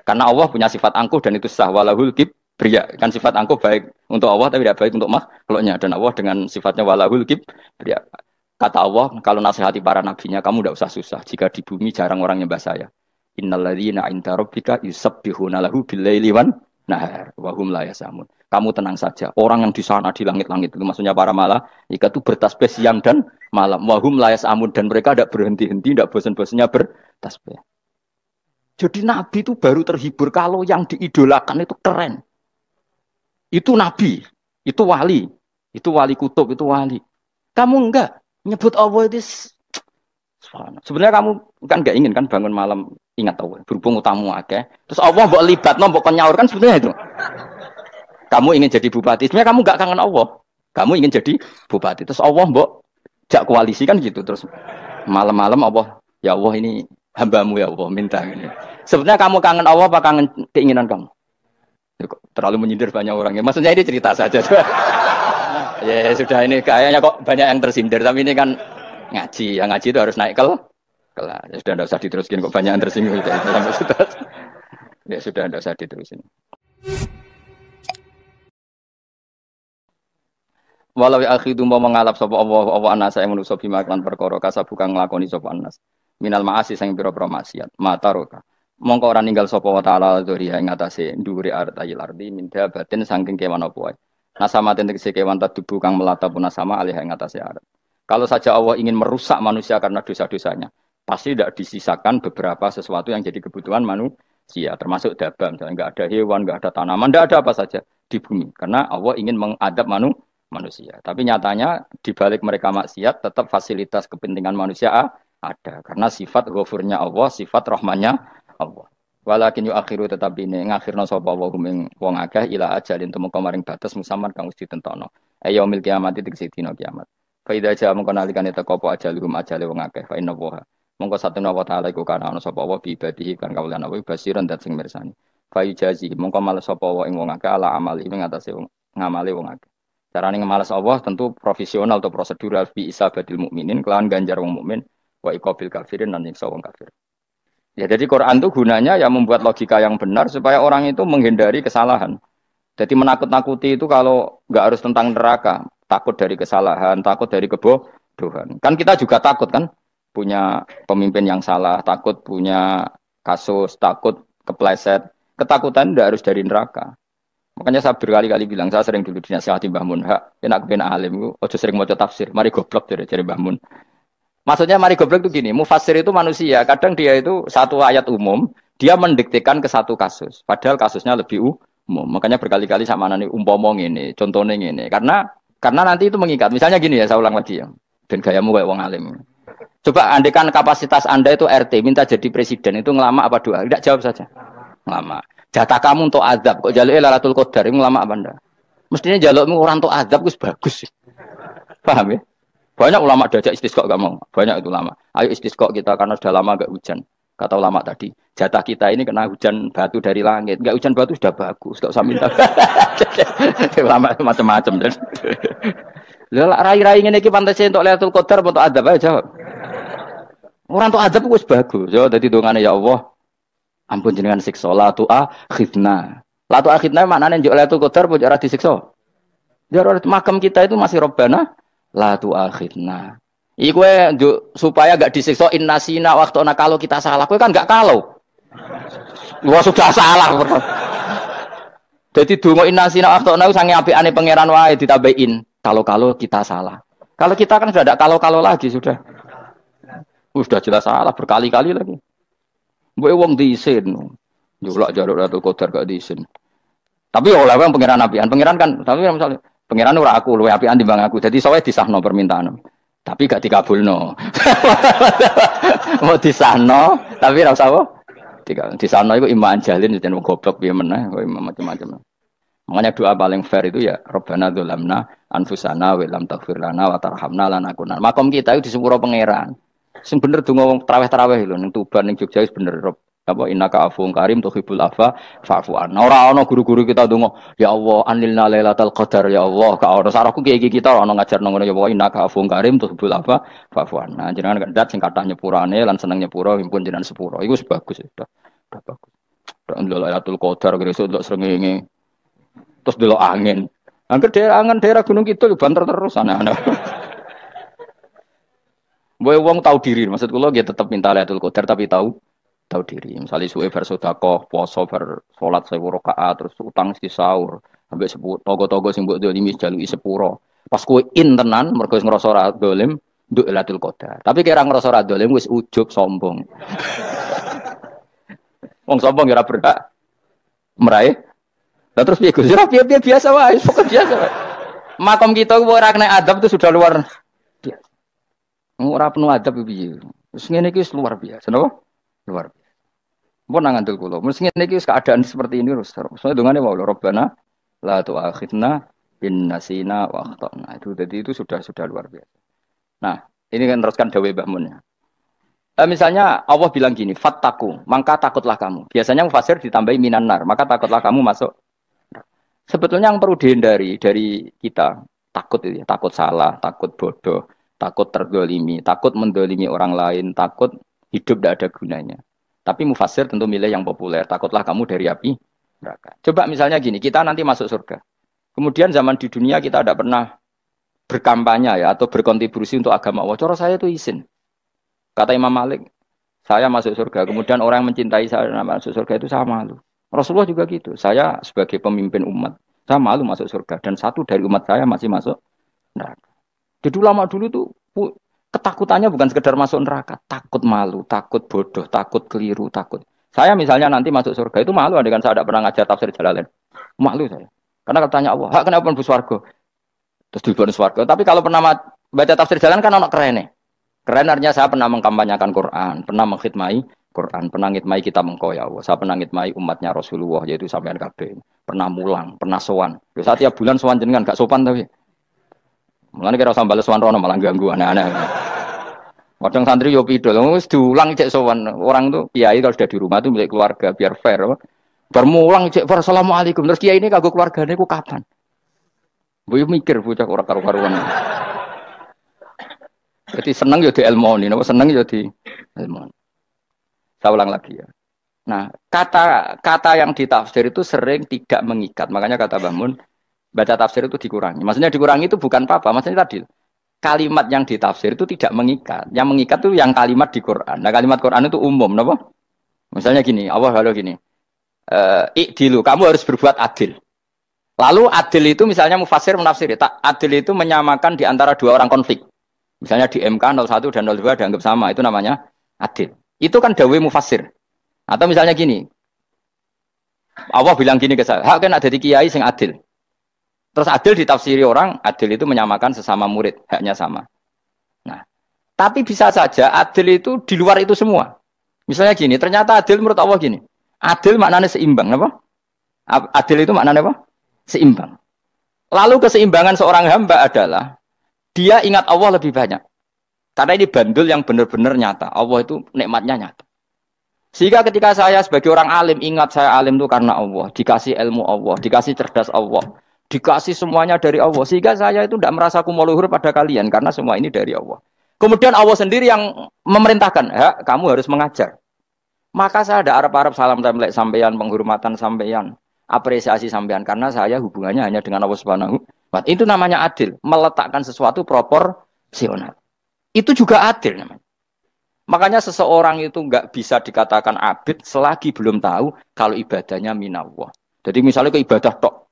karena Allah punya sifat angkuh dan itu sah walahul kibriya, kan sifat angkuh baik untuk Allah tapi tidak baik untuk makhluknya, dan Allah dengan sifatnya walahul kibriya. Kata Allah, kalau nasihati para nabinya, kamu tidak usah susah. Jika di bumi jarang orang nyembah saya. Innalladzina 'inda rabbika yusabbihuna lahu bil-laili wan nahar wa hum la yasamun. Kamu tenang saja. Orang yang di sana di langit-langit itu maksudnya para malaikat itu bertasbih siang dan malam. Wa hum la yasamun, dan mereka tidak berhenti-henti, tidak bosan-bosannya bertasbih. Jadi nabi itu baru terhibur kalau yang diidolakan itu keren. Itu nabi. Itu wali. Itu wali kutub, itu wali. Kamu enggak nyebut Allah itu sebenarnya kamu kan enggak ingin kan bangun malam ingat Allah. Berhubung utamu akeh. Terus Allah mbok libatno mbok nyaur kan sebenarnya itu. Kamu ingin jadi bupati. Sebenarnya kamu enggak kangen Allah. Kamu ingin jadi bupati. Terus Allah mbok jak koalisi kan gitu. Terus malam-malam Allah, ya Allah ini hambamu ya Allah minta ini. Sebenarnya kamu kangen Allah apa kangen keinginan kamu? Terlalu menyindir banyak orang ya. Maksudnya ini cerita saja. Ya sudah ini kayaknya kok banyak yang tersindir. Tapi ini kan ngaji. Yang ngaji itu harus naik kelas. Ya sudah tidak usah diteruskin kok banyak yang tersinggung. Ya sudah tidak usah diterusin. Walau akhidu mau mengalap sapa Allah anasa yang manusa bima kan perkara kasabuka nglakoni sapa anas. Minal ma'asi sing pira-pira maksiat. Mataroka. Mongko ora ninggal sapa wa ta'ala dzuriya ing atase ndhuwure artayil ardi min dabatin saking kewan apa wae. Nasama tegese kewan tadubu kang melata punasama alih ing atase arat. Kalau saja Allah ingin merusak manusia karena dosa-dosanya, pasti tidak disisakan beberapa sesuatu yang jadi kebutuhan manusia, termasuk dabam. Misalnya enggak ada hewan, enggak ada tanaman, enggak ada apa saja di bumi. Karena Allah ingin mengadab manusia. Tapi nyatanya di balik mereka maksiat tetap fasilitas kepentingan manusia ada. Karena sifat ghafurnya Allah, sifat rahmannya Allah. Walakin yu akhiru tetap ini ngakhirna sapa wa hum wong akeh ila ajalin temu kemaring batas musaman kang wis ditentono. Yaumil kiamat tegese dina kiamat. Fa idza jaa mongko nalikane teko apa ajalum ajale wong akeh fa inna wa mongko satuna wa taala iku kana ana sapa wa bi ibadihi kan kawulan wa basiran dat sing mirsani. Fa ijazi mongko males sapa wa ing wong akeh ala amali ing atase wong ngamale wong akeh. Carane ngemales Allah tentu profesional atau prosedural bi isabatil mukminin kelawan ganjar wong mukmin wa iqabil kafirin lan nyiksa wong kafir. Ya jadi Quran itu gunanya ya membuat logika yang benar supaya orang itu menghindari kesalahan. Jadi menakut-nakuti itu kalau nggak harus tentang neraka, takut dari kesalahan, takut dari kebodohan. Kan kita juga takut kan punya pemimpin yang salah, takut punya kasus, takut kepleset. Ketakutan tidak harus dari neraka. Makanya saya berkali-kali bilang, saya sering dulu dinasihati Mbah Mun, enak ben alim, ojo sering maca tafsir, mari goblok dari Mbah Mun. Maksudnya mari goblok itu gini, mufassir itu manusia, kadang dia itu satu ayat umum, dia mendiktekan ke satu kasus, padahal kasusnya lebih umum. Makanya berkali-kali sama nani umpama ini, contohnya ini, karena nanti itu mengikat. Misalnya gini ya, saya ulang lagi ya, ben gayamu kayak wong alim. Coba andekan kapasitas Anda itu RT, minta jadi presiden, itu ngelama apa doa? Tidak jawab saja, ngelama. Jatah kamu untuk azab, kok jaluk Lailatul Qadar, ngelama apa Anda? Mestinya jalukmu orang untuk azab, itu bagus. Paham ya? Banyak ulama diajak istisqa gak mau. Banyak itu ulama. Ayo istisqa kita karena sudah lama gak hujan. Kata ulama tadi, jatah kita ini kena hujan batu dari langit. Gak hujan batu sudah bagus, gak usah minta. Ulama macam-macam. Lah rai-rai ngene iki pantes untuk Lailatul Qadar untuk adab aja jawab. Orang untuk adab wis bagus. Yo dadi dongane ya Allah. Ampun jenengan siksa la tu'akhidna. La tu'akhidna maknane njuk Lailatul Qadar pun ora disiksa. Ya makam kita itu masih Rabbana la tu'akhidna. Iku supaya gak disiksa innasina waktuna kalau kita salah. Kowe kan gak kalau. Wah sudah salah. Jadi donga innasina waktuna sange apikane pangeran wae ditambahin. Kalau kita salah. Kalau kita kan sudah ada kalau lagi sudah. Sudah jelas salah berkali-kali lagi. Mbok wong diisin. Njulak jaluk Lailatul Qadar gak diisin. Tapi oleh wong pangeran apian. Pangeran kan tapi misalnya pangeran ora aku luwe apian timbang aku. Jadi sowe disahno permintaan. Tapi gak dikabulno. Mau disahno, tapi ora usah apa? Disahno iku iman jalin jan wong goblok piye meneh, macam-macam. Makanya doa paling fair itu ya Rabbana dzalamna anfusana wa lam taghfir lana wa tarhamna lanakunanna. Makom kita itu disepuro pangeran. Sing bener donga wong traweh-traweh lho ning Tuban ning Jogja wis bener. Apa innaka afuwun karim tuhibbul afwa fa'fu anna. Ora ana guru-guru kita donga, ya Allah anilna lailatul qadar ya Allah. Ka ora sarahku kiye kita ora ana ngajarno ngono ya Allah innaka afuwun karim tuhibbul afwa fa'fu anna. Jenengan kandat sing kathah nyepurane lan seneng nyepuro impun jenengan sepuro. Iku wis bagus sudah. Udah bagus. Lailatul qadar gresuk ndelok srengenge. Terus ndelok angin. Angin daerah Gunung Kidul banter terus ana-ana. Boy wong tahu diri, maksud kula nggih tetep minta Lailatul Qadar tapi tahu diri. Misalnya suwe bar sedekah, poso bar salat 1000 rakaat terus utang si sahur sampai togo-togo sing mbok dolimi jaluki sepuro. Pas kowe tenan mergo wis ngrasa ora dolim nduk Lailatul Qadar. Tapi kira ngrasa ora dolim wis ujug sombong. Wong sombong ora berhak meraih. Lah terus piye Gus? Ora piye biasa wae, pokok biasa wae. Makom kita ora kena adab itu sudah luar biasa. Ora penuh adab piye. Terus ngene iki luar biasa, napa? Luar biasa. Mun nang ngandel kula. Mesti ngene iki keadaan seperti ini terus. Soale dongane wae Rabbana la tu'akhidna bin nasina wa akhtana. Itu jadi itu sudah luar biasa. Nah, ini kan teruskan dawuh Mbah Mun ya. Misalnya Allah bilang gini, fattaku, maka takutlah kamu. Biasanya mufasir ditambahi minan nar, maka takutlah kamu masuk. Sebetulnya yang perlu dihindari dari kita, takut itu ya, takut salah, takut bodoh, takut terdolimi, takut mendolimi orang lain, takut hidup tidak ada gunanya. Tapi mufasir tentu milih yang populer, takutlah kamu dari api neraka. Coba misalnya gini, kita nanti masuk surga. Kemudian zaman di dunia kita tidak pernah berkampanye ya, atau berkontribusi untuk agama Allah. Cara saya itu izin. Kata Imam Malik, saya masuk surga. Kemudian orang yang mencintai saya masuk surga itu saya malu. Rasulullah juga gitu. Saya sebagai pemimpin umat, saya malu masuk surga. Dan satu dari umat saya masih masuk neraka. Jadi ulama dulu tuh ketakutannya bukan sekedar masuk neraka. Takut malu, takut bodoh, takut keliru, takut. Saya misalnya nanti masuk surga itu malu. Dengan saya tidak pernah ngajar tafsir Jalalain. Malu saya. Karena katanya Allah, hak kenapa pun swarga? Terus diberi swarga. Tapi kalau pernah baca tafsir Jalalain kan anak keren nih. Keren artinya saya pernah mengkampanyakan Quran, pernah mengkhidmati Quran, pernah ngitmai kitab engkau ya Allah. Saya pernah ngitmai umatnya Rasulullah, yaitu sampean kabeh. Pernah mulang, pernah sowan. Saya tiap bulan sowan jenengan gak sopan tapi. Mulane kira usah bales sowan rono malah ganggu aneh-aneh. Kadang santri yo pidol, wis diulang cek sowan. Orang tuh kiai kalau sudah di rumah tuh milik keluarga biar fair. Bermulang cek assalamualaikum. Terus kiai ini kagok keluargane ku kapan? Boyo mikir bocah ora karu-karuan. Jadi seneng ya di ilmoni, seneng ya di ilmoni. Saya ulang lagi ya. Nah, kata yang ditafsir itu sering tidak mengikat. Makanya kata Mbah Mun, baca tafsir itu dikurangi. Maksudnya dikurangi itu bukan apa-apa. Maksudnya tadi, kalimat yang ditafsir itu tidak mengikat. Yang mengikat itu yang kalimat di Quran. Nah, kalimat Quran itu umum, kenapa? Misalnya gini, Allah kalau gini, ikdilu, kamu harus berbuat adil. Lalu adil itu misalnya mufasir menafsir, adil itu menyamakan di antara dua orang konflik. Misalnya di MK 01 dan 02 dianggap sama, itu namanya adil. Itu kan dawai mufasir. Atau misalnya gini, Allah bilang gini ke saya, hak kan ada di kiai sing adil. Terus adil ditafsiri orang, adil itu menyamakan sesama murid, haknya sama. Nah, tapi bisa saja adil itu di luar itu semua. Misalnya gini, ternyata adil menurut Allah gini, adil maknanya seimbang, apa? Adil itu maknanya apa? Seimbang. Lalu keseimbangan seorang hamba adalah dia ingat Allah lebih banyak. Karena ini bandul yang benar-benar nyata. Allah itu nikmatnya nyata. Sehingga ketika saya sebagai orang alim, ingat saya alim itu karena Allah. Dikasih ilmu Allah, dikasih cerdas Allah. Dikasih semuanya dari Allah. Sehingga saya itu tidak merasa kumuluhur pada kalian. Karena semua ini dari Allah. Kemudian Allah sendiri yang memerintahkan. Ya, kamu harus mengajar. Maka saya ada harap-harap salam template sampeyan, penghormatan sampeyan, apresiasi sampeyan. Karena saya hubungannya hanya dengan Allah Subhanahu. Itu namanya adil, meletakkan sesuatu proporsional. Itu juga adil namanya. Makanya seseorang itu nggak bisa dikatakan abid selagi belum tahu kalau ibadahnya minallah. Jadi misalnya ke ibadah tok,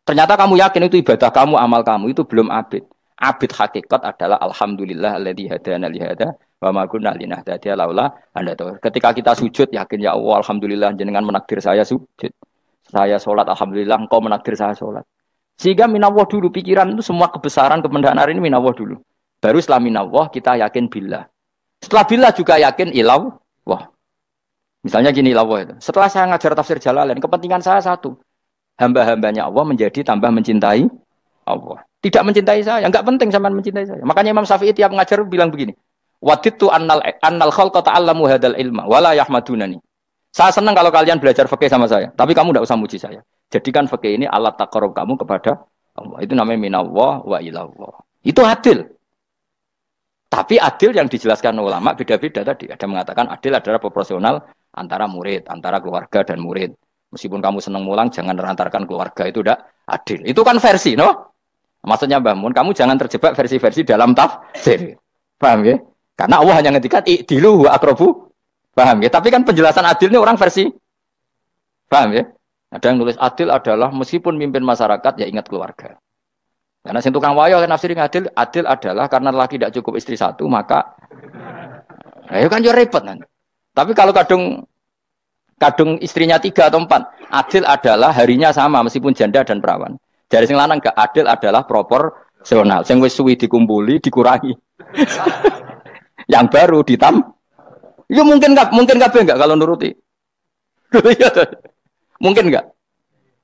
ternyata kamu yakin itu ibadah kamu, amal kamu itu belum abid. Abid hakikat adalah alhamdulillah alladzi hadana li hada wa ma kunna linahtadiya laula anda tahu. Ketika kita sujud yakin ya Allah alhamdulillah jenengan menakdir saya sujud. Saya sholat alhamdulillah engkau menakdir saya sholat. Sehingga minallah dulu, pikiran itu semua kebesaran, kemendaharan ini minallah dulu. Baru setelah minallah kita yakin billah. Setelah billah juga yakin illallah. Misalnya gini illallah itu. Setelah saya ngajar tafsir Jalalain, kepentingan saya satu. Hamba-hambanya Allah menjadi tambah mencintai Allah. Tidak mencintai saya, enggak penting sama mencintai saya. Makanya Imam Syafi'i tiap ngajar bilang begini. Wadidtu annal khalqa ta'allamu hadal ilma wala yahmadunani. Saya senang kalau kalian belajar fikih sama saya, tapi kamu tidak usah muji saya. Jadikan fikih ini alat taqarrub kamu kepada Allah. Itu namanya minallah wa ilallah. Itu adil. Tapi adil yang dijelaskan ulama beda-beda tadi. Ada mengatakan adil adalah proporsional antara murid, antara keluarga dan murid. Meskipun kamu senang mulang, jangan merantarkan keluarga. Itu tidak adil. Itu kan versi, no? Maksudnya Mbah Mun, kamu jangan terjebak versi-versi dalam tafsir. Paham ya? Karena Allah hanya ngendikan i'dilu wa aqrabu. Paham ya? Tapi kan penjelasan adilnya orang versi. Paham ya? Ada yang nulis adil adalah meskipun mimpin masyarakat ya ingat keluarga. Karena sing tukang wayo kan nafsirin adil adalah karena laki tidak cukup istri satu maka ayo kan yo repot nanti. Tapi kalau kadung istrinya 3 atau 4, adil adalah harinya sama meskipun janda dan perawan. Dari sing lanang gak adil adalah proporsional. Sing wis suwi dikumpuli dikurangi. Yang baru ya mungkin kabeh enggak kalau nuruti. Mungkin enggak?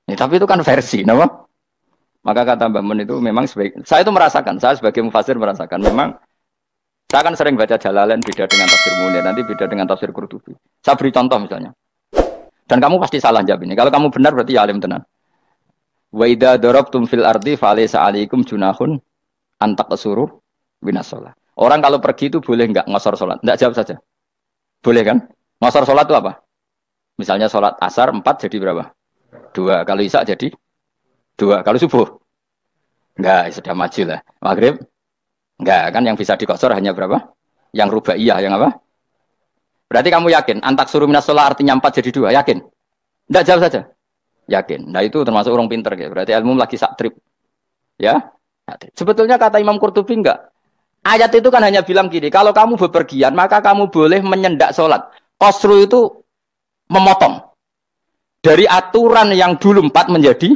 Ya, tapi itu kan versi, nama. Maka kata Mbak Mun itu memang saya itu merasakan, saya sebagai mufasir merasakan memang saya kan sering baca Jalalain beda dengan tafsir Munir, nanti beda dengan tafsir Qurtubi. Saya beri contoh misalnya. Dan kamu pasti salah jawab ini. Kalau kamu benar berarti ya alim tenan. Wa idza darabtum fil ardi falaysa 'alaikum junahun an taqsuru minas shalah. Orang kalau pergi itu boleh enggak ngosor salat? Enggak, jawab saja. Boleh kan? Ngosor salat itu apa? Misalnya salat asar 4 jadi berapa? 2. Kalau isya jadi 2. Kalau subuh? Enggak, sudah maju lah. Maghrib? Enggak, kan yang bisa dikosor hanya berapa? Yang rubaiyah, yang apa? Berarti kamu yakin? Antak suruh minas sholat artinya 4 jadi 2, yakin? Enggak, jawab saja. Yakin. Nah itu termasuk orang pinter. Ya. Berarti ilmu lagi sak trip. Ya? Sebetulnya kata Imam Qurtubi enggak. Ayat itu kan hanya bilang gini, kalau kamu bepergian, maka kamu boleh menyendak sholat. Qasru itu memotong. Dari aturan yang dulu 4 menjadi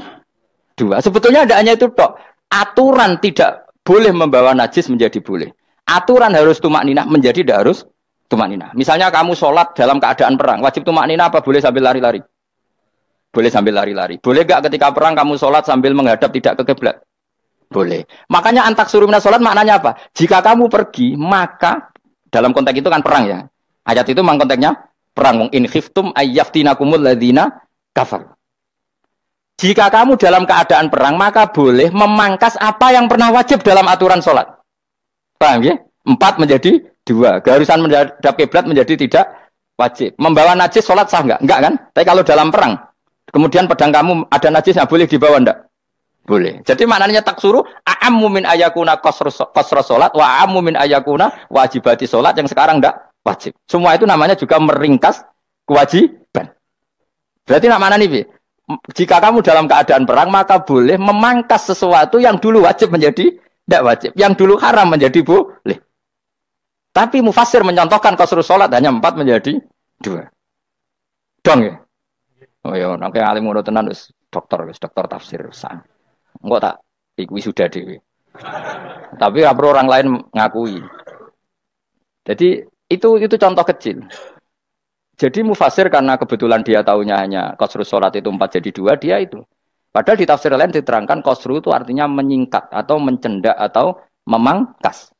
2. Sebetulnya tidak hanya itu, Dok. Aturan tidak boleh membawa najis menjadi boleh. Aturan harus tumak ninah menjadi tidak harus tumak ninah. Misalnya kamu sholat dalam keadaan perang, wajib tumak ninah apa boleh sambil lari-lari? Boleh sambil lari-lari. Boleh gak ketika perang kamu sholat sambil menghadap tidak ke kiblat? Boleh. Makanya antak suruh minas sholat maknanya apa? Jika kamu pergi, maka dalam konteks itu kan perang ya. Ayat itu memang konteksnya perang. In khiftum ayyaftinakumul ladzina kafar. Jika kamu dalam keadaan perang, maka boleh memangkas apa yang pernah wajib dalam aturan sholat. Paham ya? 4 menjadi 2. Keharusan menghadap kiblat menjadi tidak wajib. Membawa najis sholat sah enggak? Enggak kan? Tapi kalau dalam perang, kemudian pedang kamu ada najisnya, boleh dibawa enggak? Boleh. Jadi maknanya tak suruh a'ammu min ayakuna qasra sholat wa a'ammu min ayakuna wajibati sholat yang sekarang enggak wajib. Semua itu namanya juga meringkas kewajiban. Berarti namanya nih, jika kamu dalam keadaan perang, maka boleh memangkas sesuatu yang dulu wajib menjadi tidak wajib. Yang dulu haram menjadi boleh. Tapi mufassir mencontohkan qasrus sholat hanya 4 menjadi 2. Dong ya? Oh ya, nanti alim ngono tenan wis dokter tafsir sang. Enggak tak wisuda dhewe. Tapi ora perlu orang lain ngakui. Jadi itu contoh kecil. Jadi mufasir karena kebetulan dia tahunya hanya qasrus sholat itu 4 jadi 2, dia itu. Padahal di tafsir lain diterangkan qasru itu artinya menyingkat atau mencendak atau memangkas.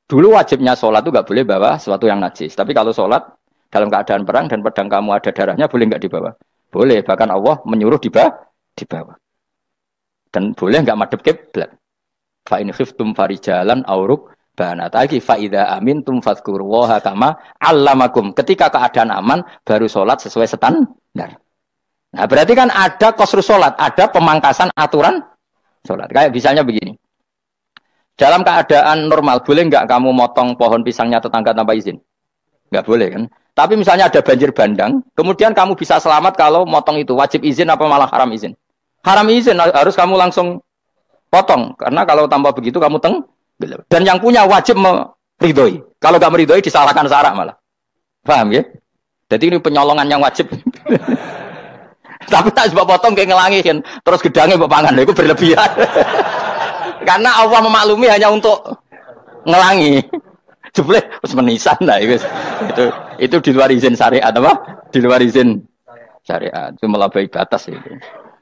Dulu wajibnya sholat itu nggak boleh bawa sesuatu yang najis. Tapi kalau sholat dalam keadaan perang dan pedang kamu ada darahnya, boleh nggak dibawa? Boleh. Bahkan Allah menyuruh dibawa. Dan boleh nggak madhep kiblat. Fa in khiftum farijalan auruk banataki fa idza amintum fadhkurullaha kama 'allamakum. Ketika keadaan aman baru sholat sesuai standar. Nah, berarti kan ada qasrus sholat, ada pemangkasan aturan sholat. Kayak misalnya begini. Dalam keadaan normal, boleh nggak kamu motong pohon pisangnya tetangga tanpa izin? Nggak boleh kan? Tapi misalnya ada banjir bandang, kemudian kamu bisa selamat kalau motong itu. Wajib izin apa malah haram izin? Haram izin, harus kamu langsung potong. Karena kalau tanpa begitu kamu dan yang punya wajib meridhoi. Kalau nggak meridhoi disalahkan syarak malah. Paham ya? Jadi ini penyolongan yang wajib. Tapi tak sebab potong kayak ngelangiin. Terus gedangnya mbok pangan, itu berlebihan. Karena Allah memaklumi hanya untuk ngelangi. Jebule wis menisan lah itu di luar izin syariat apa? Di luar izin syariat. Itu melampaui batas itu.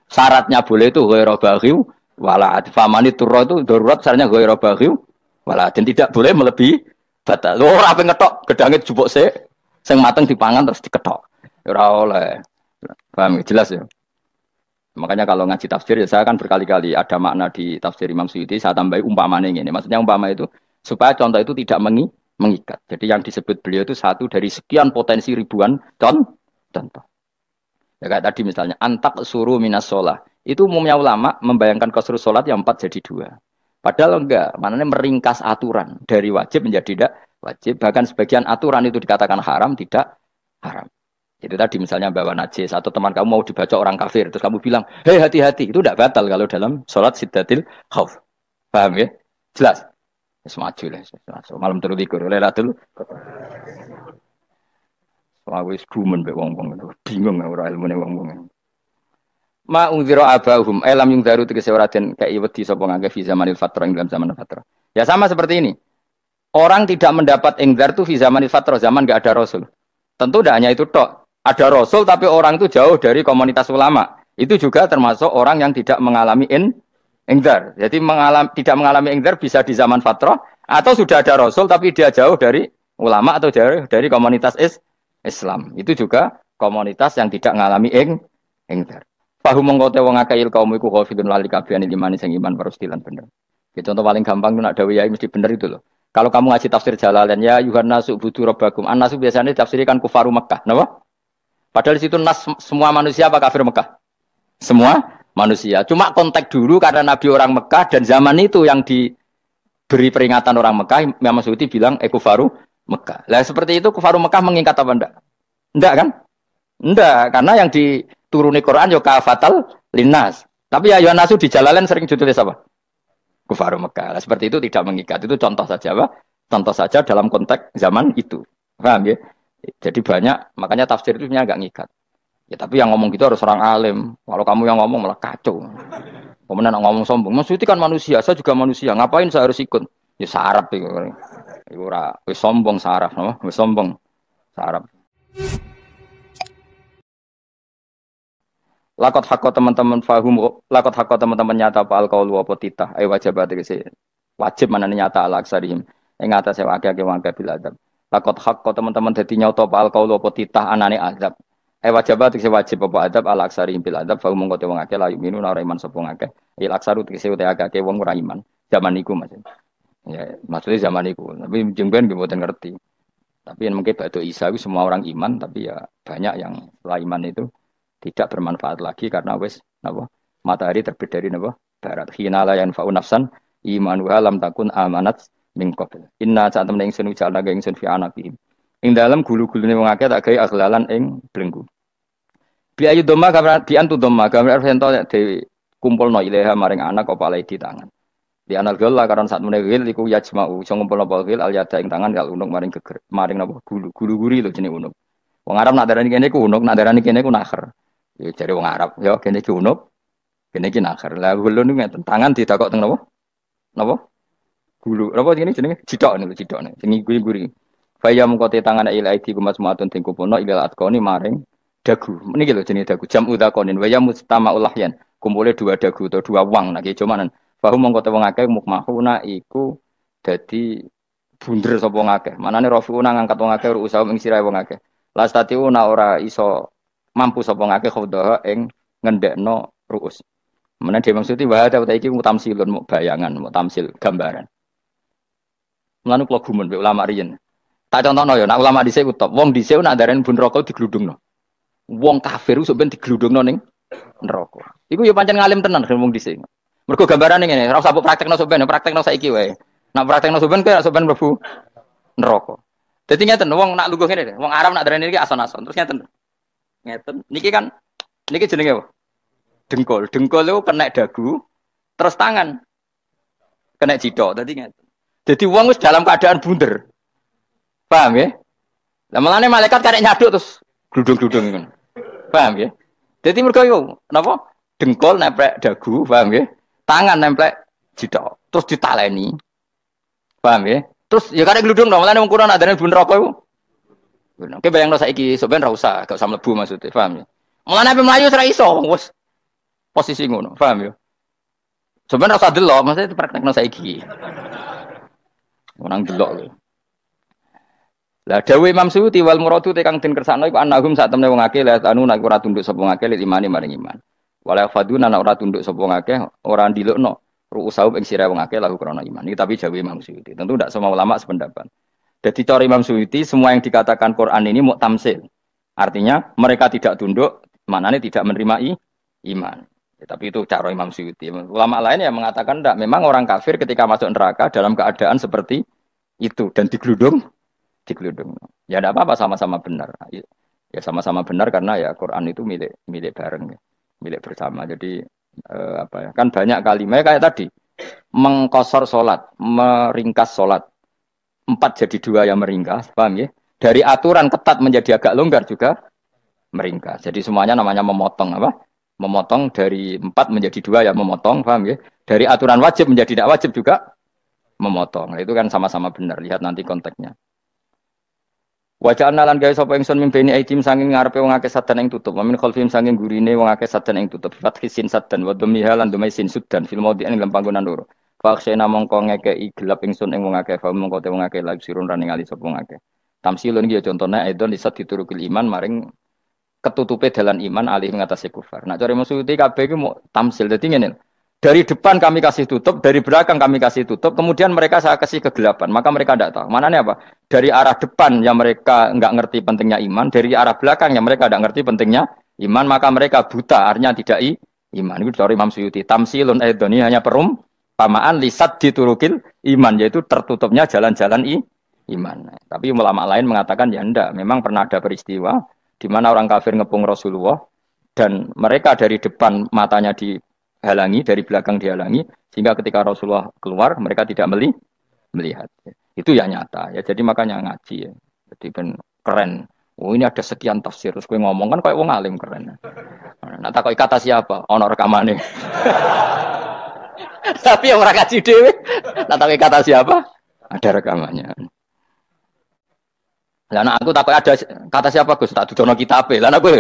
Syaratnya boleh itu ghairu baghiw wala famani turra itu darurat syaratnya ghairu baghiw wala dan tidak boleh melebihi batas. Ora ape ngetok gedange jupuk sik sing mateng dipangan terus diketok. Ora oleh. Paham jelas ya? Makanya kalau ngaji tafsir ya saya kan berkali-kali ada makna di tafsir Imam Suyuti saya tambahi umpamanya ini. Maksudnya umpama itu supaya contoh itu tidak mengikat. Jadi yang disebut beliau itu satu dari sekian potensi ribuan contoh. Ya kayak tadi misalnya antak suruh minas sholah. Itu umumnya ulama membayangkan qasrus sholat yang 4 jadi 2. Padahal enggak, maknanya meringkas aturan dari wajib menjadi tidak wajib. Bahkan sebagian aturan itu dikatakan haram, tidak haram. Itu tadi misalnya bawa najis atau teman kamu mau dibaca orang kafir terus kamu bilang, "Hei hati-hati." Itu tidak batal kalau dalam sholat siddatil khauf. Paham ya? Jelas. Semaju lah. Malam terus dikur. Lailatul Qadar. Wis gumen mbek wong-wong. Bingung ora ilmune wong-wong. Ma ungzira abahum elam yung daru tegese ora den kei wedi sapa ngake fi zamanil fatrah ing dalam zaman fatrah. Ya sama seperti ini. Orang tidak mendapat ingdar itu fi zamanil fatrah, zaman enggak ada rasul. Tentu tidak hanya itu tok. Ada rasul tapi orang itu jauh dari komunitas ulama. Itu juga termasuk orang yang tidak mengalami ingdar. Jadi tidak mengalami ingdar bisa di zaman fatrah atau sudah ada rasul tapi dia jauh dari ulama atau jauh dari komunitas Islam. Itu juga komunitas yang tidak mengalami ingdar. Fahum mengkote wong akail kaum iku khafidun lali kabehane iman sing iman parustilan bener. Ya, contoh paling gampang itu nak dawuh yai mesti bener itu loh. Kalau kamu ngaji tafsir Jalalain ya yuhan nasu budu rabbakum. An-nasu biasanya ditafsirkan kufaru Mekah, napa? Padahal di situ nas semua manusia apa kafir Mekah? Semua manusia. Cuma konteks dulu karena Nabi orang Mekah dan zaman itu yang diberi peringatan orang Mekah, Imam Suyuti bilang kufaru Mekah. Lah seperti itu kufaru Mekah mengikat apa enggak? Enggak kan? Enggak, karena yang dituruni Quran yo kafatal linnas. Tapi ya yuhan nasu di Jalalain sering ditulis apa? Kufaru Mekah. Nah, seperti itu tidak mengikat. Itu contoh saja, Pak. Contoh saja dalam konteks zaman itu. Paham ya? Jadi banyak, makanya tafsir itu agak ngikat. Ya tapi yang ngomong gitu harus orang alim. Kalau kamu yang ngomong malah kacau. Kemudian ngomong sombong. Maksudnya kan manusia, saya juga manusia. Ngapain saya harus ikut? Ya sarap itu. Itu ora wis sombong sarap, no? Wis sombong sarap. Lakot hakko teman-teman fahum, lakot hakko teman-teman nyata apa alkaulu apa titah, wajibat wajib mana nyata al aksarihim, yang atas saya wakil bil adab. Lakot hakko teman-teman jadi nyata apa alkaulu apa titah anane adab, wajibat wajib apa adab al aksarihim bil adab, fahum mengkote wong akeh layu minu nara iman sopong akeh, il aksaru tegese ute akeh wong ora iman, zaman iku mas. Ya maksudnya zaman iku, tapi jengben mboten ngerti. Tapi mungkin batu Isa itu semua orang iman, tapi ya banyak yang setelah iman itu tidak bermanfaat lagi karena wes napa matahari terbit dari napa barat khina la yanfa'u nafsan imanuha lam takun amanat min qabl inna saat temen ingsun ujalna ga ingsun fi anaqihim ing dalem gulu-gulune wong akeh tak gawe aghlalan ing belenggu bi ayu doma gambar bi antu doma gambar ento dhewe kumpulno ilaha maring anak apa lay di tangan di anal gala karon saat meneh wil iku yajma'u iso ngumpulno wil al yada ing tangan kal unuk maring geger maring napa gulu-guri lho jenenge unuk wong Arab nak darani kene ku unuk nak darani kene ku nakher. Ya cari wong Arab, ya kene iki unuk, kene iki nakher. Lah gulu niku ngeten, tangan ditakok teng napa? Napa? Gulu. Napa jenenge cidok niku cidokne. Sing guri-guri. Faya mengkote tangan ila aidi kumasmuatun ting kupono ilal atqoni maring dagu. Niki lho jenenge dagu. Jam udzakonin waya mustama ulahyan. Kumpule dua dagu atau dua wang niki cumanan. Fahu mengkote wong akeh mukmahuna iku dadi bunder sapa wong akeh. Manane rafiuna ngangkat wong akeh usaha ing sirahe wong akeh. Lastatiuna ora iso mampu sapa ngake khawdaha ing ngendekno ruus. Menawa dhewe maksudi wa ta iki mutamsilun mu bayangan, mu tamsil gambaran. Mulane kula gumun be ulama riyen. Tak contohno ya, nek ulama dhisik utop, wong dhisik nak darani bun neraka digludungno. Wong kafir sok ben digludungno ning neraka. Iku ya pancen ngalim tenan wong dhisik. Mergo gambarane ngene, ora usah praktekno sok ben, praktekno saiki wae. Nak praktekno sok ben kowe sok ben mlebu neraka. Dadi ngeten, wong nak lungguh ngene, wong Arab nak darani iki ason-ason. Terus ngeten, niki kan, niki jenenge apa? Dengkul, dengkul itu kena dagu, terus tangan kena cidok, tadi ngeten. Jadi uang itu dalam keadaan bunder, paham ya? Lama-lama malaikat karek nyaduk terus gludung-gludung kan, paham ya? Jadi mereka itu, napa? Dengkul nempel dagu, paham ya? Tangan nempel cidok, terus ditaleni, paham ya? Terus ya karek gludung, lama-lama ukuran adanya bunder apa itu? Oke, bayangno saiki sampean ra usah, gak usah mlebu maksudnya, paham ya? Mulane ape mlayu ora iso, wis posisi ngono, paham ya? Sampeyan ra usah delok, maksudnya praktekno saiki. Orang delok lho. Lah dawuh Imam Suyuti wal muradu te kang den kersakno iku annahum sak temne wong akeh la anu nek ora tunduk sapa ngakeh li imani maring iman. Wala faduna nek ora tunduk sapa ngakeh ora ndilukno ru'usau ing sira wong akeh lahu krana iman. Iki tapi dawuh Imam Suyuti. Tentu tidak semua ulama sependapat. Jadi cara Imam Suyuti semua yang dikatakan Quran ini muktamsil. Artinya mereka tidak tunduk, maknanya tidak menerima iman. Ya, tapi itu cara Imam Suyuti. Ulama lain yang mengatakan tidak. Memang orang kafir ketika masuk neraka dalam keadaan seperti itu dan digeludung. Ya tidak apa-apa sama-sama benar. Ya sama-sama benar karena ya Quran itu milik bareng, ya. Milik bersama. Jadi apa ya? Kan banyak kalimat kayak tadi mengkosor sholat, meringkas sholat. 4 jadi 2 yang meringkas, paham ya? Dari aturan ketat menjadi agak longgar juga meringkas. Jadi semuanya namanya memotong apa? Memotong dari 4 menjadi 2 ya memotong, paham ya? Dari aturan wajib menjadi tidak wajib juga memotong. Nah, itu kan sama-sama benar. Lihat nanti konteksnya. Wajah lan gawe sapa ingsun mimpeni aitim sanging ngarepe wong akeh sadan ing tutup. Wa min khalfihim sanging gurine wong akeh sadan ing tutup. Fathi sin sadan wa dhamiha lan dhumai sin sudan fil maudhi'in ing panggonan loro. Fakhsena mongko ngekeki gelap ingsun ing wong akeh fa mongko te wong akeh lagi sirun ra ningali sapa wong akeh. Tamsilun iki ya contone aidon disat diturukil iman maring ketutupe dalan iman alih ngatasi kufar. Nah, cara maksudnya kabeh iku mau tamsil. Dadi ngene. Dari depan kami kasih tutup, dari belakang kami kasih tutup, kemudian mereka saya kasih kegelapan. Maka mereka tidak tahu. Mananya apa? Dari arah depan yang mereka nggak ngerti pentingnya iman, dari arah belakang yang mereka tidak ngerti pentingnya iman, maka mereka buta, artinya tidak iman. Itu dari Imam Suyuti. Tamsilun aidoni hanya perumpamaan lisat diturukil iman, yaitu tertutupnya jalan-jalan iman. Tapi ulama lain mengatakan ya enggak. Memang pernah ada peristiwa di mana orang kafir ngepung Rasulullah dan mereka dari depan matanya dihalangi, dari belakang dihalangi, sehingga ketika Rasulullah keluar mereka tidak melihat. Itu ya nyata ya. Jadi makanya ngaji ya. Jadi ben keren. Oh ini ada sekian tafsir. Terus gue ngomong kan kayak wong alim keren. Nah tak kata siapa? Ono rekamannya. Tapi yang orang ngaji dewe. Nah tak kata siapa? Ada rekamannya. Lah aku takut ada kata siapa Gus tak dudono kitabe. Lah aku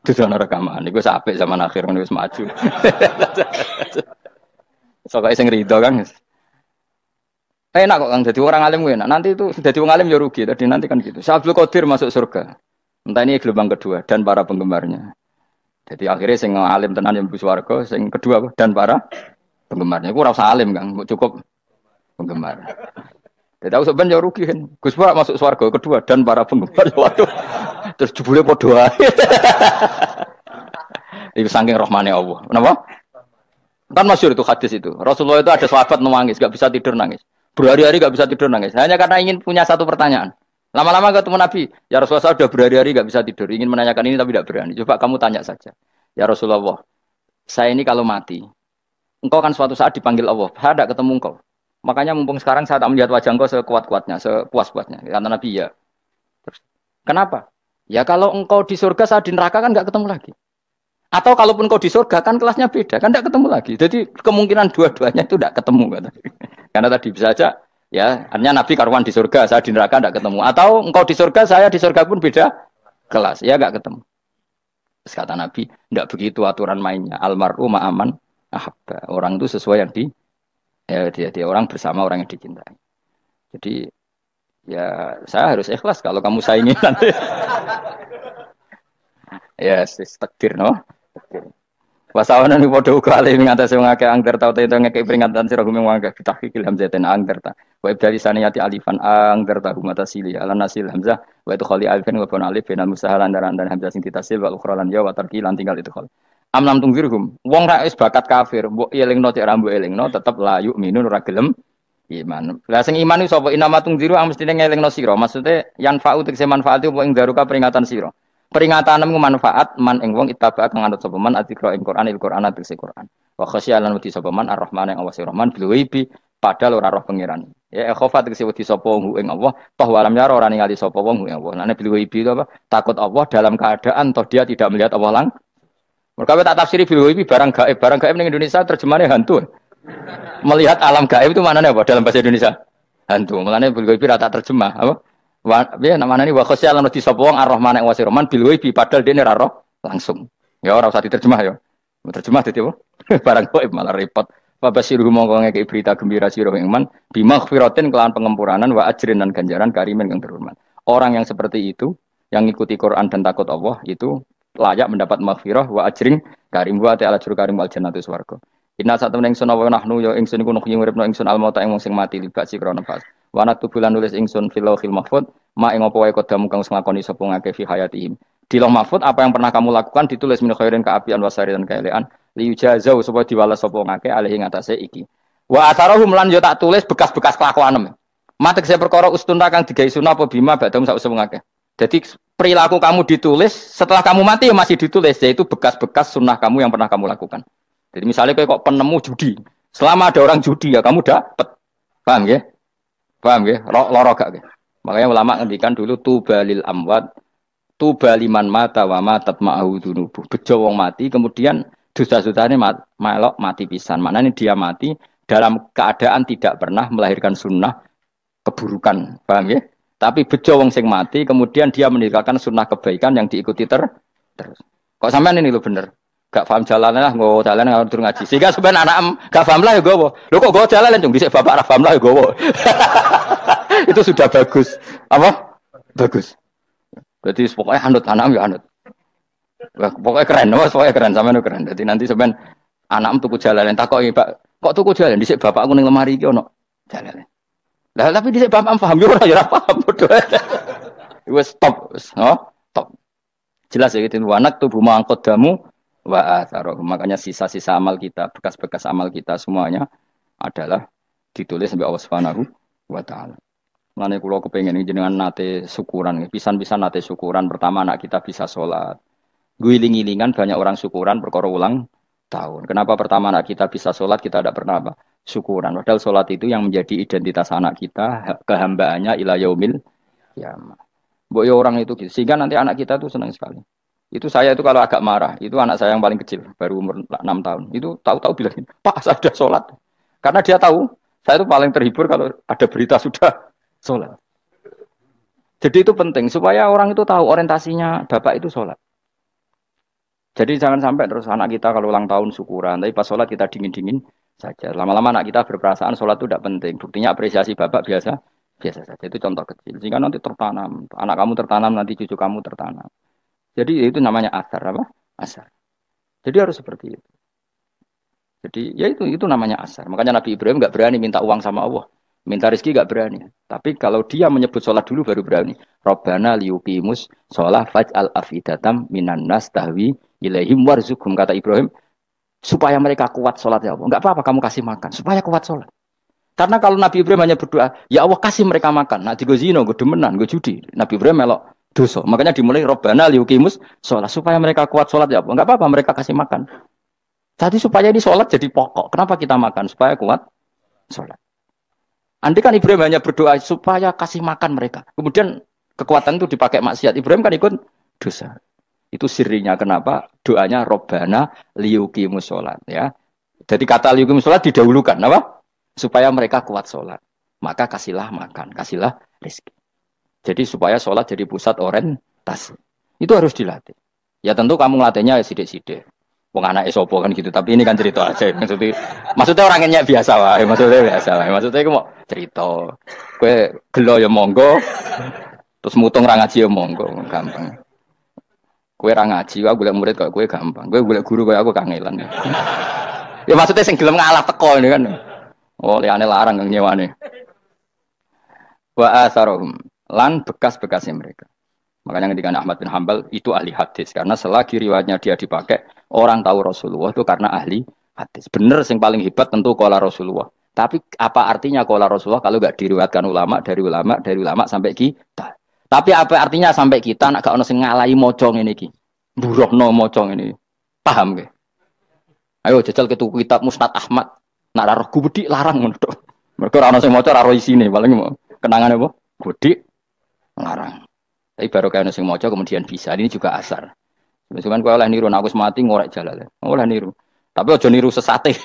dudono rekaman iku sampai zaman akhir wis maju. Soale sing rido kan. Enak kok Kang jadi orang alim gue enak. Nanti itu jadi orang alim ya rugi. Tadi nanti kan gitu. Syaikhul Qadir masuk surga. Entah ini gelombang kedua dan para penggemarnya. Jadi akhirnya sing alim tenan yang swarga, sing kedua dan para penggemarnya. Iku ora usah alim Kang, cukup penggemar. Jadi aku sebenarnya rugi kan. Gus Pak masuk swarga kedua dan para penggemar. Waduh. Terus jebule padha ae. Iku saking rahmane Allah. Kenapa? Kan masyhur itu hadis itu. Rasulullah itu ada sahabat nangis, enggak bisa tidur nangis. Berhari-hari enggak bisa tidur nangis. Hanya karena ingin punya satu pertanyaan. Lama-lama ketemu Nabi, ya Rasulullah sudah berhari-hari enggak bisa tidur, ingin menanyakan ini tapi tidak berani. Coba kamu tanya saja. Ya Rasulullah, saya ini kalau mati, engkau kan suatu saat dipanggil Allah. Saya tidak ketemu engkau. Makanya mumpung sekarang saya tak melihat wajah engkau sekuat-kuatnya, sepuas-puasnya. Kata Nabi ya. Terus, kenapa? Ya kalau engkau di surga, saya di neraka kan enggak ketemu lagi. Atau kalaupun engkau di surga kan kelasnya beda, kan enggak ketemu lagi. Jadi kemungkinan dua-duanya itu enggak ketemu. Kata. Karena tadi bisa saja, ya, artinya Nabi karuan di surga, saya di neraka enggak ketemu. Atau engkau di surga, saya di surga pun beda kelas, ya enggak ketemu. Terus kata Nabi, enggak begitu aturan mainnya. Almar'u ma'aman ahabba. Orang itu sesuai yang dia orang bersama orang yang dicintai. Jadi ya saya harus ikhlas kalau kamu saingi nanti. Ya, takdir no. Wasawana ni podo uga alim ngatasi wong akeh angger tau tento ngekek peringatan sira gumeng wong akeh tahqiqil hamzatain angger ta. Wa ibdali saniyati alifan angger ta humatasili ala nasil hamzah wa itu khali alifan wa alif bina musahalan dan hamzah sing ditasil wa ukhra lan ya wa tarki lan tinggal itu khol. Amlam tungzirhum wong ra wis bakat kafir mbok elingno cek ra mbok elingno tetep la yuk minun ora gelem iman. Lah sing iman iku sapa inama tungziru mestine ngelingno sira. Maksude yan fa'u tegese manfaat apa ing daruka peringatan sira. Peringatanmu manfaat man ing wong ittaba kang anut sapa man adzikra ing Quran il-Quran atil Quran. Wa khasyalan wedi sapa man ar-Rahman ing awase Rahman bil ghaibi padahal ora roh pangeran. Ya khofa tegese wedi sapa wong ing Allah, toh walam yara ora ningali sapa wong ing Allah. Nane bil ghaibi itu apa? Takut Allah dalam keadaan toh dia tidak melihat Allah lang. Mergo tak tafsiri bil ghaibi barang gaib. Barang gaib ning Indonesia terjemahannya hantu. Melihat alam gaib itu maknanya apa dalam bahasa Indonesia? Hantu. Mulane bil ghaibi rata terjemah apa? Ya namanya ini wakosya lan di sapa wong ar-Rahman ing wasi Rahman bil ghaibi padahal dene ora roh langsung. Ya ora usah diterjemah ya. Terjemah dadi apa? Barang gaib malah repot. Fa basiru mongko ngeke berita gembira sira ing man bimaghfiratin kelawan pengempuranan wa ajrin dan ganjaran karimen kang terhormat. Orang yang seperti itu yang ngikuti Quran dan takut Allah itu layak mendapat maghfirah wa ajrin karim wa ta'ala jur karim wal jannatu swarga. Inna satamna ingsun wa nahnu ya ingsun iku nuhyi uripna ingsun al mauta ing wong sing mati libasi krana pas. Wana tubulan nulis ingsun fil lauhil mahfud ma ing apa wae kodamu kang nglakoni sapa ngake fi hayatihim. Di lauh mahfud apa yang pernah kamu lakukan ditulis min khairin kaapian wasari dan kaelean li yujazau supaya diwales sapa ngake alih ing atase iki. Wa atharahum lan yo tak tulis bekas-bekas kelakuanem. Matek saya perkara ustuna kang digawe sunah apa bima badam sak usum ngake. Jadi perilaku kamu ditulis setelah kamu mati ya masih ditulis yaitu bekas-bekas sunnah kamu yang pernah kamu lakukan. Jadi misalnya kayak kok penemu judi. Selama ada orang judi ya kamu dapat. Paham ya? Paham ya? Loro gak ya? Makanya ulama ngendikan dulu tubalil amwat Tuba liman mata wa matat ma'ahu dzunubu. Bejo wong mati kemudian dosa-dosane melok mati pisan. Maknanya dia mati dalam keadaan tidak pernah melahirkan sunnah keburukan. Paham ya? Tapi bejo wong sing mati kemudian dia meninggalkan sunnah kebaikan yang diikuti terus. Kok sampean ini lho bener. Gak paham jalannya lah, nggo jalan nggak turun ngaji. Sehingga sebenarnya anak gak paham lah ya gowo. Lo kok gowo jalan cung dhisik bapak ra paham lah ya gowo. Itu sudah bagus. Apa? Bagus. Berarti pokoknya anut anak ya anut. Wah, pokoknya keren, pokoknya keren sampean keren. Jadi nanti sampean anakmu tuku jalan takoki, Pak, kok tuku jalan dhisik bapakku ning lemari iki ono jalan. Lah tapi dhisik bapak paham yo ora ya paham bodoh. Wes stop, no? Stop. Jelas ya gitu anak tubuh mangkot damu wa atharoh. Makanya sisa-sisa amal kita, bekas-bekas amal kita semuanya adalah ditulis sampai Allah Subhanahu wa taala. Mulane kula kepengin jenengan nate syukuran, pisan-pisan nate syukuran. Pertama anak kita bisa sholat. Guling-gilingan banyak orang syukuran perkara ulang tahun. Kenapa pertama anak kita bisa sholat kita tidak pernah apa? Syukuran. Padahal sholat itu yang menjadi identitas anak kita, kehambaannya ila yaumil qiyamah. Mbok ya orang itu gitu. Sehingga nanti anak kita tuh senang sekali. Itu saya itu kalau agak marah, itu anak saya yang paling kecil, baru umur 6 tahun. Itu tahu-tahu bilang, "Pak, saya sudah sholat." Karena dia tahu, saya itu paling terhibur kalau ada berita sudah sholat. Jadi itu penting, supaya orang itu tahu orientasinya bapak itu sholat. Jadi jangan sampai terus anak kita kalau ulang tahun syukuran, tapi pas sholat kita dingin-dingin saja. Lama-lama anak kita berperasaan sholat itu tidak penting. Buktinya apresiasi bapak biasa saja. Itu contoh kecil. Sehingga nanti tertanam, anak kamu tertanam, nanti cucu kamu tertanam. Jadi itu namanya asar apa? Asar. Jadi harus seperti itu. Jadi ya itu namanya asar. Makanya Nabi Ibrahim nggak berani minta uang sama Allah, minta rezeki nggak berani. Tapi kalau dia menyebut sholat dulu baru berani. Robbana liyuqimus sholat faj'al afidatam minan nas tahwi ilaihim warzuqhum, kata Ibrahim, supaya mereka kuat sholat ya Allah. Nggak apa-apa kamu kasih makan supaya kuat sholat. Karena kalau Nabi Ibrahim hanya berdoa, ya Allah kasih mereka makan. Nah, gue zino, gue demenan, gue judi. Nabi Ibrahim melok dosa. Makanya dimulai Robbana liyuqimus sholat supaya mereka kuat sholat ya Allah. Enggak apa-apa mereka kasih makan. Jadi supaya ini sholat jadi pokok. Kenapa kita makan? Supaya kuat sholat. Andai kan Ibrahim hanya berdoa supaya kasih makan mereka. Kemudian kekuatan itu dipakai maksiat. Ibrahim kan ikut dosa. Itu sirinya kenapa doanya Robbana liyuqimus sholat. Ya. Jadi kata liyuqimus sholat didahulukan. Apa? Supaya mereka kuat sholat. Maka kasihlah makan. Kasihlah rezeki. Jadi supaya sholat jadi pusat orientasi. Itu harus dilatih. Ya tentu kamu ngelatihnya ya sidik-sidik. Wong anak esopo kan gitu. Tapi ini kan cerita aja. Maksudnya orangnya biasa lah. Maksudnya aku mau cerita. Kue gelo ya monggo. Terus mutung ra ngaji ya monggo. Gampang. Kue ra ngaji. Aku golek murid kok kue gampang. Kue golek guru kok aku kangelan. Ya maksudnya sing gelem ngalah teko ini kan. Oh liane larang yang nyewane. Wa asarohum. Lan bekas-bekasnya mereka. Makanya ketika Ahmad bin Hambal itu ahli hadis. Karena selagi riwayatnya dia dipakai, orang tahu Rasulullah itu karena ahli hadis. Benar yang paling hebat tentu qala Rasulullah. Tapi apa artinya qala Rasulullah kalau nggak diriwayatkan dari ulama sampai kita. Tapi apa artinya sampai kita nak gak ono sing ngalahi mocong ini ki. Burohno mocong ini. Paham nggih? Ayo jajal ke tuku kitab Musnad Ahmad. Nak ra roh gubedi larang ngono tok. Mergo ora ono sing maca ra roh isine, paling kenangan apa? Gudi larang. Tapi baru kayak nasi mojo kemudian bisa. Ini juga asar. Misalkan kau oleh niru, aku semati ngorek jalan. Oleh niru. Tapi ojo niru sesate.